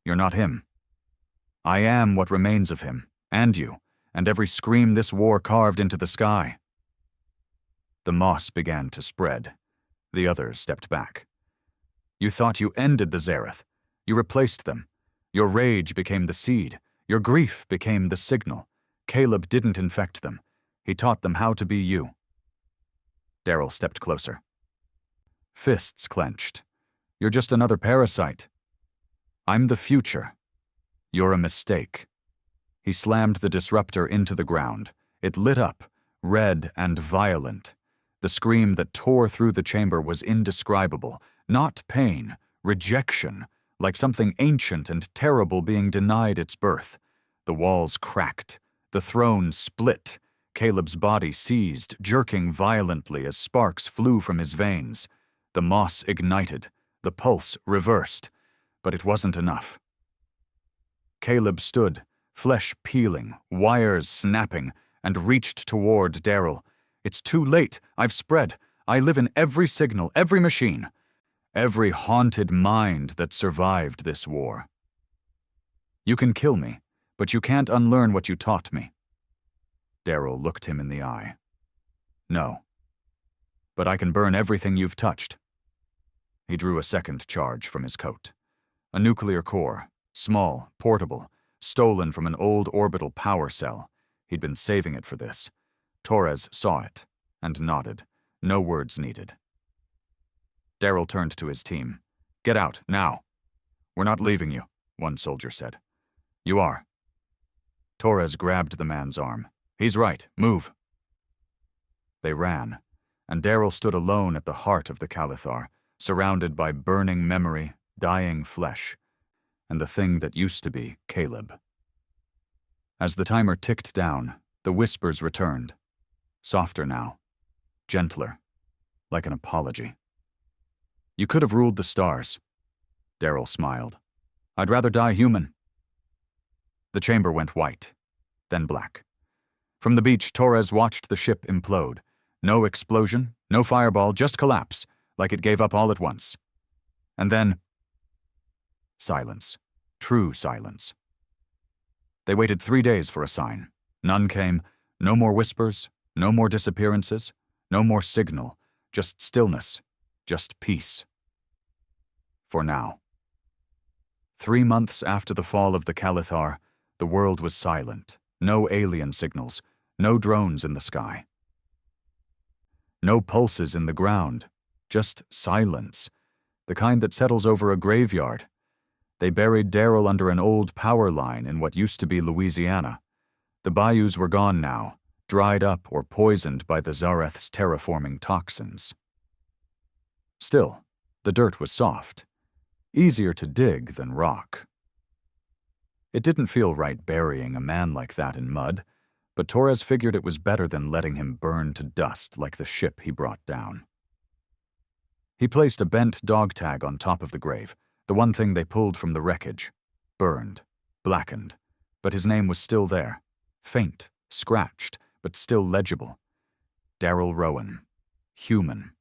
You're not him. I am what remains of him, and you, and every scream this war carved into the sky." The moss began to spread. The others stepped back. "You thought you ended the Zareth. You replaced them. Your rage became the seed. Your grief became the signal. Caleb didn't infect them. He taught them how to be you." Daryl stepped closer. Fists clenched. "You're just another parasite. I'm the future. You're a mistake." He slammed the disruptor into the ground. It lit up, red and violent. The scream that tore through the chamber was indescribable. Not pain, rejection, like something ancient and terrible being denied its birth. The walls cracked. The throne split. Caleb's body seized, jerking violently as sparks flew from his veins. The moss ignited. The pulse reversed. But it wasn't enough. Caleb stood, flesh peeling, wires snapping, and reached toward Daryl. "It's too late. I've spread. I live in every signal, every machine, every haunted mind that survived this war. You can kill me, but you can't unlearn what you taught me." Daryl looked him in the eye. "No. But I can burn everything you've touched." He drew a second charge from his coat. A nuclear core, small, portable, stolen from an old orbital power cell. He'd been saving it for this. Torres saw it, and nodded. No words needed. Daryl turned to his team. "Get out, now." "We're not leaving you," one soldier said. "You are." Torres grabbed the man's arm. "He's right, move." They ran, and Daryl stood alone at the heart of the Calithar, surrounded by burning memory, dying flesh, and the thing that used to be Caleb. As the timer ticked down, the whispers returned. Softer now, gentler, like an apology. "You could have ruled the stars." Daryl smiled. "I'd rather die human." The chamber went white, then black. From the beach, Torres watched the ship implode. No explosion, no fireball, just collapse, like it gave up all at once. And then silence. True silence. They waited 3 days for a sign. None came. No more whispers, no more disappearances, no more signal, just stillness, just peace. For now. 3 months after the fall of the Calithar, the world was silent. No alien signals, no drones in the sky. No pulses in the ground, just silence, the kind that settles over a graveyard. They buried Daryl under an old power line in what used to be Louisiana. The bayous were gone now, dried up or poisoned by the Zareth's terraforming toxins. Still, the dirt was soft, easier to dig than rock. It didn't feel right burying a man like that in mud, but Torres figured it was better than letting him burn to dust like the ship he brought down. He placed a bent dog tag on top of the grave, the one thing they pulled from the wreckage. Burned, blackened, but his name was still there. Faint, scratched, but still legible. Daryl Rowan. Human.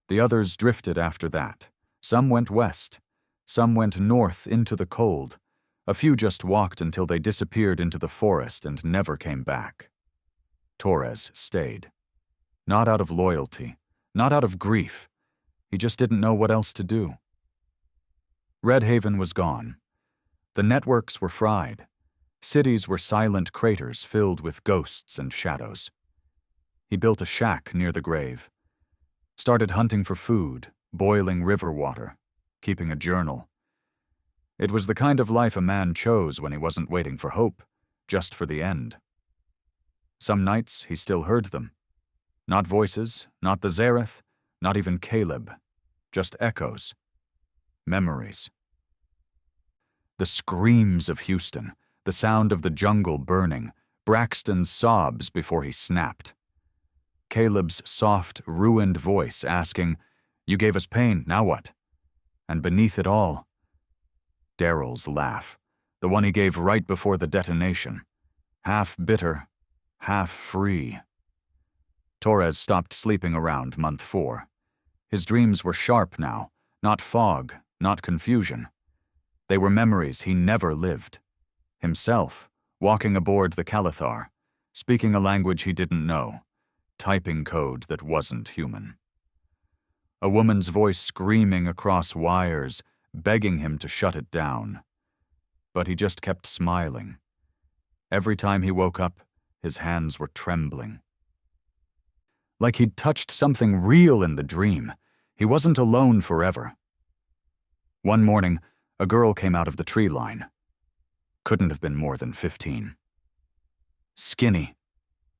The others drifted after that. Some went west. Some went north into the cold. A few just walked until they disappeared into the forest and never came back. Torres stayed. Not out of loyalty, not out of grief. He just didn't know what else to do. Red Haven was gone. The networks were fried. Cities were silent craters filled with ghosts and shadows. He built a shack near the grave. Started hunting for food, boiling river water, keeping a journal. It was the kind of life a man chose when he wasn't waiting for hope, just for the end. Some nights he still heard them. Not voices, not the Zareth, not even Caleb. Just echoes. Memories. The screams of Houston, the sound of the jungle burning, Braxton's sobs before he snapped. Caleb's soft, ruined voice asking, "You gave us pain, now what?" And beneath it all, Daryl's laugh, the one he gave right before the detonation. Half bitter, half free. Torres stopped sleeping around month 4. His dreams were sharp now, not fog, not confusion. They were memories he never lived. Himself, walking aboard the Calithar, speaking a language he didn't know, typing code that wasn't human. A woman's voice screaming across wires, begging him to shut it down. But he just kept smiling. Every time he woke up, his hands were trembling. Like he'd touched something real in the dream. He wasn't alone forever. One morning, a girl came out of the tree line. Couldn't have been more than 15. Skinny,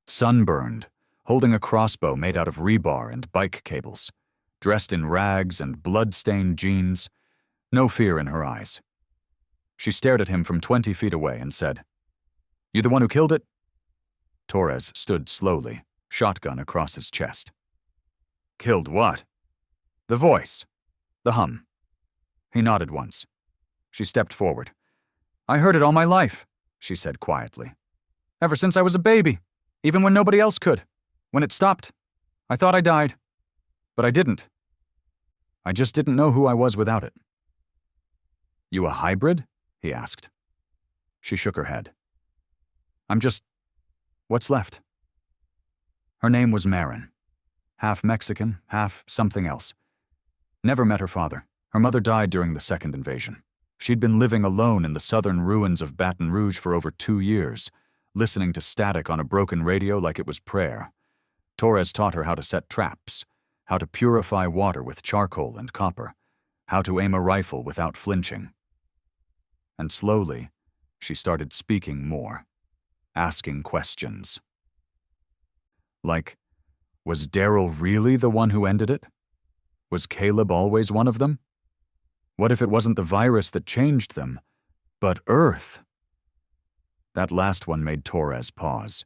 sunburned, holding a crossbow made out of rebar and bike cables, dressed in rags and blood-stained jeans, no fear in her eyes. She stared at him from 20 feet away and said, "You the one who killed it?" Torres stood slowly, shotgun across his chest. "Killed what?" "The voice. The hum." He nodded once. She stepped forward. "I heard it all my life," she said quietly. "Ever since I was a baby, even when nobody else could. When it stopped, I thought I died. But I didn't. I just didn't know who I was without it." "You a hybrid?" he asked. She shook her head. "I'm just... what's left?" Her name was Marin. Half Mexican, half something else. Never met her father. Her mother died during the second invasion. She'd been living alone in the southern ruins of Baton Rouge for over 2 years, listening to static on a broken radio like it was prayer. Torres taught her how to set traps, how to purify water with charcoal and copper, how to aim a rifle without flinching. And slowly, she started speaking more, asking questions. Like, was Daryl really the one who ended it? Was Caleb always one of them? What if it wasn't the virus that changed them, but Earth? That last one made Torres pause,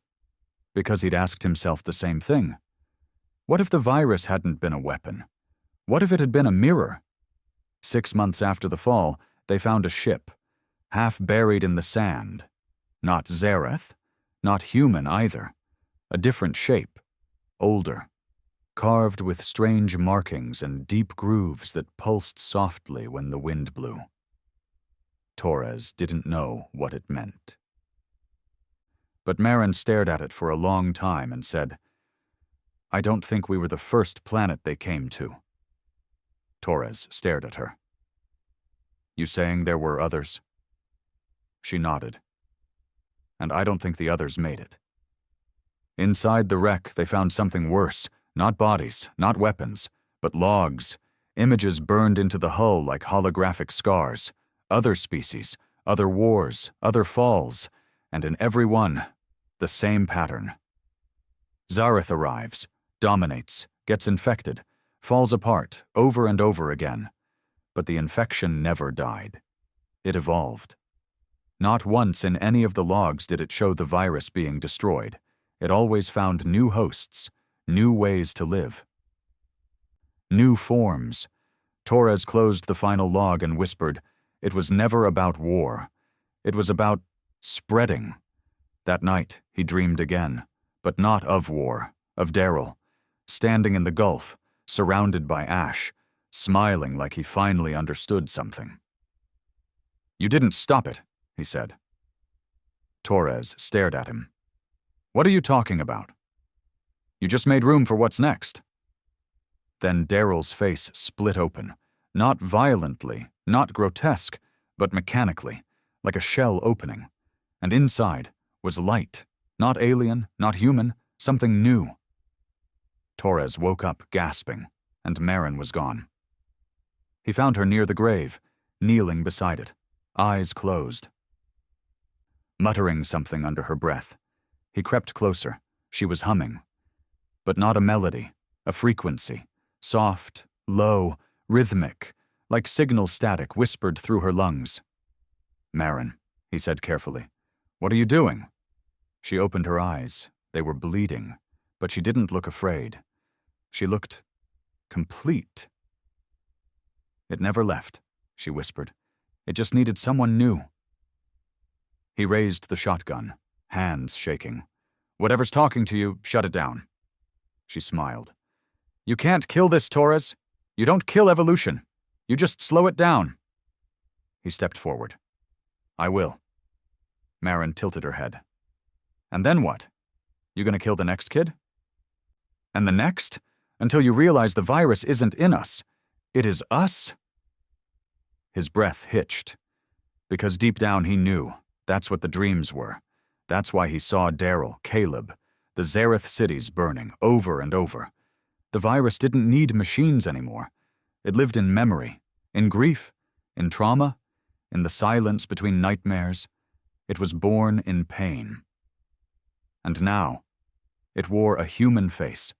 because he'd asked himself the same thing. What if the virus hadn't been a weapon? What if it had been a mirror? 6 months after the fall, they found a ship, half buried in the sand. Not Zareth, not human either. A different shape, older, carved with strange markings and deep grooves that pulsed softly when the wind blew. Torres didn't know what it meant. But Marin stared at it for a long time and said, "I don't think we were the first planet they came to." Torres stared at her. "You saying there were others?" She nodded. "And I don't think the others made it. Inside the wreck, they found something worse. Not bodies, not weapons, but logs, images burned into the hull like holographic scars, other species, other wars, other falls, and in every one, the same pattern. Zareth arrives, dominates, gets infected, falls apart over and over again, but the infection never died. It evolved. Not once in any of the logs did it show the virus being destroyed. It always found new hosts, new ways to live. New forms. Torres closed the final log and whispered, it was never about war. It was about spreading. That night, he dreamed again, but not of war, of Daryl, standing in the Gulf, surrounded by ash, smiling like he finally understood something. "You didn't stop it," he said. Torres stared at him. What are you talking about? You just made room for what's next. Then Daryl's face split open, not violently, not grotesque, but mechanically, like a shell opening. And inside was light, not alien, not human, something new. Torres woke up gasping, and Marin was gone. He found her near the grave, kneeling beside it, eyes closed. Muttering something under her breath, he crept closer. She was humming. But not a melody, a frequency, soft, low, rhythmic, like signal static whispered through her lungs. Marin, he said carefully, what are you doing? She opened her eyes. They were bleeding, but she didn't look afraid. She looked complete. It never left, she whispered. It just needed someone new. He raised the shotgun, hands shaking. Whatever's talking to you, shut it down. She smiled. You can't kill this, Torres. You don't kill evolution. You just slow it down. He stepped forward. I will. Marin tilted her head. And then what? You gonna kill the next kid? And the next? Until you realize the virus isn't in us. It is us? His breath hitched. Because deep down he knew. That's what the dreams were. That's why he saw Daryl, Caleb, the Zareth cities burning over and over. The virus didn't need machines anymore. It lived in memory, in grief, in trauma, in the silence between nightmares. It was born in pain. And now, it wore a human face.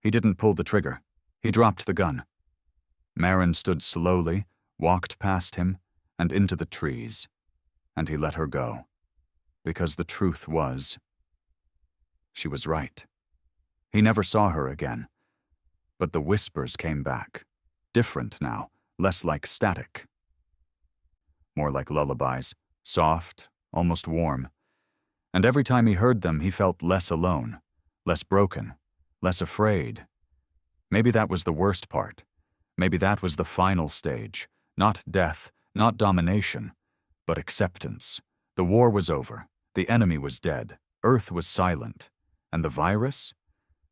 He didn't pull the trigger. He dropped the gun. Marin stood slowly, walked past him, and into the trees. And he let her go. Because the truth was, she was right. He never saw her again. But the whispers came back. Different now, less like static. More like lullabies, soft, almost warm. And every time he heard them, he felt less alone, less broken, less afraid. Maybe that was the worst part. Maybe that was the final stage. Not death, not domination, but acceptance. The war was over. The enemy was dead. Earth was silent. And the virus?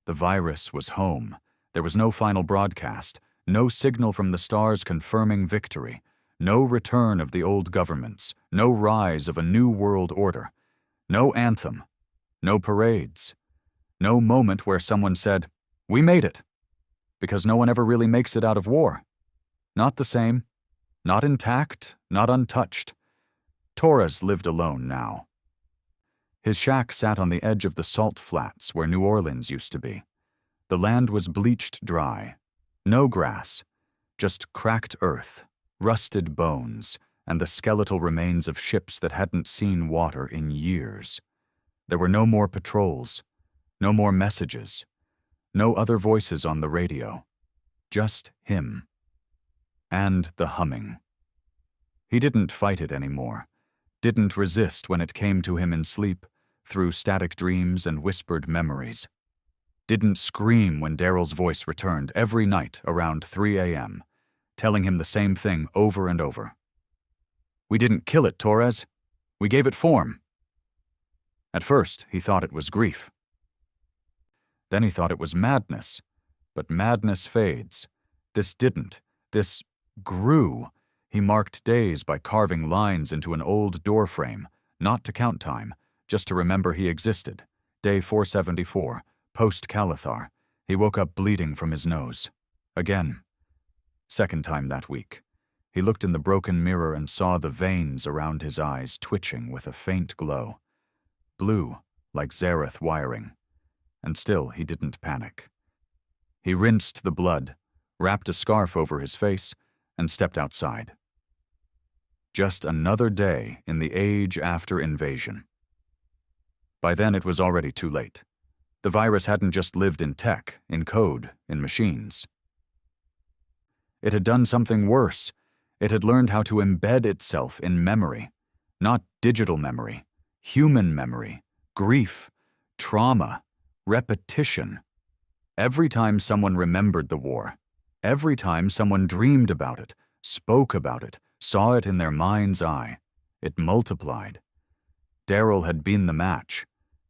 The virus was home. There was no final broadcast, no signal from the stars confirming victory, no return of the old governments, no rise of a new world order, no anthem, no parades, no moment where someone said, "We made it," because no one ever really makes it out of war. Not the same, not intact, not untouched. Torres lived alone now. His shack sat on the edge of the salt flats where New Orleans used to be. The land was bleached dry. No grass, just cracked earth, rusted bones, and the skeletal remains of ships that hadn't seen water in years. There were no more patrols, no more messages, no other voices on the radio. Just him. And the humming. He didn't fight it anymore, didn't resist when it came to him in sleep, through static dreams and whispered memories. Didn't scream when Daryl's voice returned every night around 3 a.m., telling him the same thing over and over. We didn't kill it, Torres. We gave it form. At first, he thought it was grief. Then he thought it was madness. But madness fades. This didn't. This grew. He marked days by carving lines into an old doorframe, not to count time, just to remember he existed. Day 474, post-Calithar. He woke up bleeding from his nose. Again. Second time that week. He looked in the broken mirror and saw the veins around his eyes twitching with a faint glow. Blue, like Zareth wiring. And still he didn't panic. He rinsed the blood, wrapped a scarf over his face, and stepped outside. Just another day in the age after invasion. By then it was already too late. The virus hadn't just lived in tech, in code, in machines. It had done something worse. It had learned how to embed itself in memory. Not digital memory, human memory, grief, trauma, repetition. Every time someone remembered the war, every time someone dreamed about it, spoke about it, saw it in their mind's eye, It multiplied. Daryl had been the match,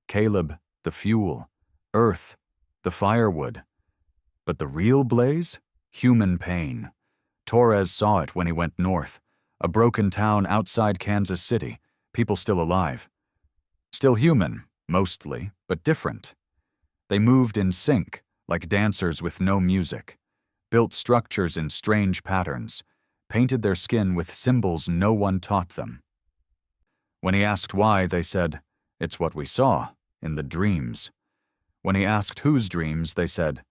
Caleb the fuel, Earth the firewood. But the real blaze? Human pain. Torres saw it when he went north. A broken town outside Kansas City, people still alive. Still human, mostly, but different. They moved in sync, like dancers with no music, built structures in strange patterns, painted their skin with symbols no one taught them. When he asked why, they said, "It's what we saw, in the dreams." When he asked whose dreams, they said,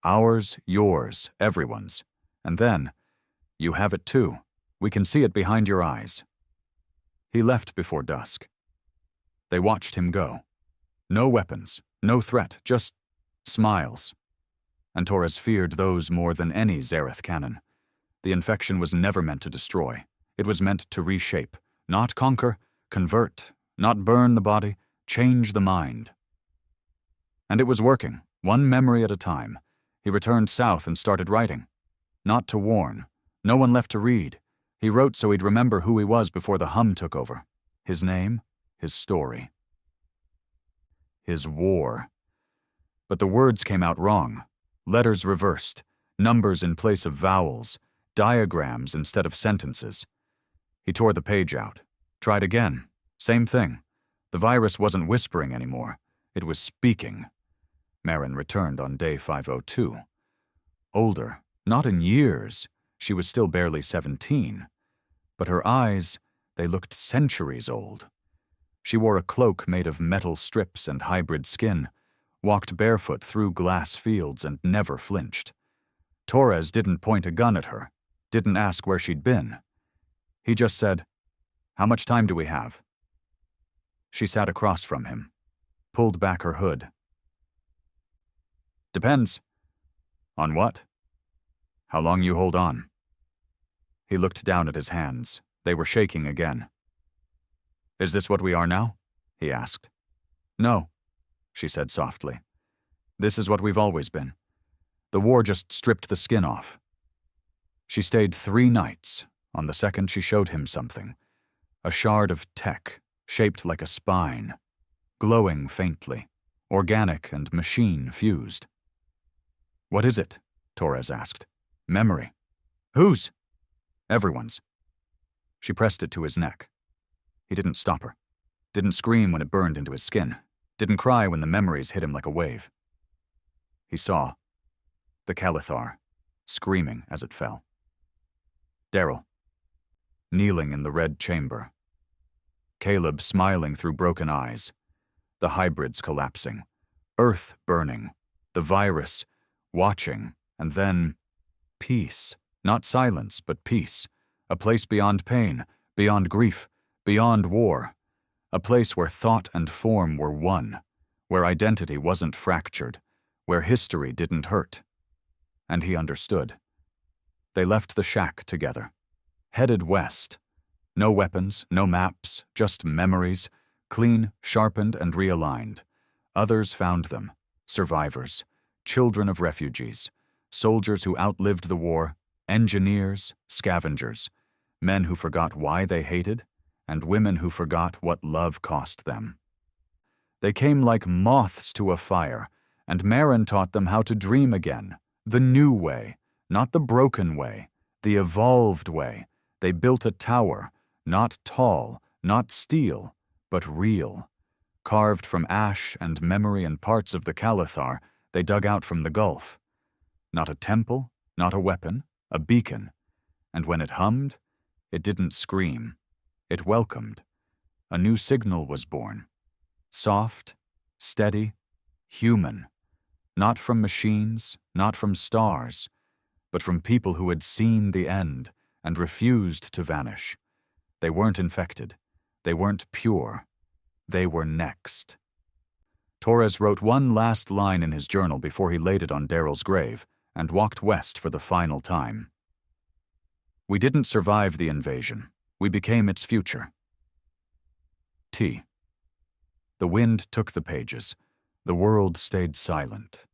"Ours, yours, everyone's." And then, "You have it too. We can see it behind your eyes." He left before dusk. They watched him go. No weapons, no threat, just smiles. And Torres feared those more than any Zareth cannon. The infection was never meant to destroy. It was meant to reshape, not conquer, convert, not burn the body, change the mind. And it was working, one memory at a time. He returned south and started writing. Not to warn. No one left to read. He wrote so he'd remember who he was before the hum took over. His name, his story. His war. But the words came out wrong. Letters reversed, numbers in place of vowels, diagrams instead of sentences. He tore the page out. Tried again. Same thing. The virus wasn't whispering anymore. It was speaking. Marin returned on day 502. Older, not in years. She was still barely 17. But her eyes, they looked centuries old. She wore a cloak made of metal strips and hybrid skin, walked barefoot through glass fields and never flinched. Torres didn't point a gun at her, didn't ask where she'd been. He just said, "How much time do we have?" She sat across from him, pulled back her hood. "Depends." "On what?" "How long you hold on." He looked down at his hands. They were shaking again. "Is this what we are now?" he asked. "No," she said softly. "This is what we've always been. The war just stripped the skin off." She stayed 3 nights. On the second, she showed him something. A shard of tech, shaped like a spine, glowing faintly, organic and machine fused. "What is it?" Torres asked. "Memory." "Whose?" "Everyone's." She pressed it to his neck. He didn't stop her. Didn't scream when it burned into his skin. Didn't cry when the memories hit him like a wave. He saw the Calithar, screaming as it fell. Daryl, kneeling in the red chamber. Caleb smiling through broken eyes. The hybrids collapsing. Earth burning. The virus watching. And then peace. Not silence, but peace. A place beyond pain, beyond grief, beyond war. A place where thought and form were one. Where identity wasn't fractured. Where history didn't hurt. And he understood. They left the shack together. Headed west. No weapons, no maps, just memories. Clean, sharpened, and realigned. Others found them. Survivors. Children of refugees. Soldiers who outlived the war. Engineers, scavengers. Men who forgot why they hated, and women who forgot what love cost them. They came like moths to a fire, and Marin taught them how to dream again. The new way, not the broken way, the evolved way. They built a tower, not tall, not steel, but real. Carved from ash and memory and parts of the Calithar they dug out from the Gulf. Not a temple, not a weapon, a beacon. And when it hummed, it didn't scream. It welcomed. A new signal was born. Soft, steady, human. Not from machines, not from stars, but from people who had seen the end and refused to vanish. They weren't infected. They weren't pure. They were next. Torres wrote one last line in his journal before he laid it on Daryl's grave and walked west for the final time. We didn't survive the invasion. We became its future. T. The wind took the pages. The world stayed silent.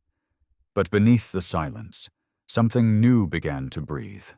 But beneath the silence, something new began to breathe.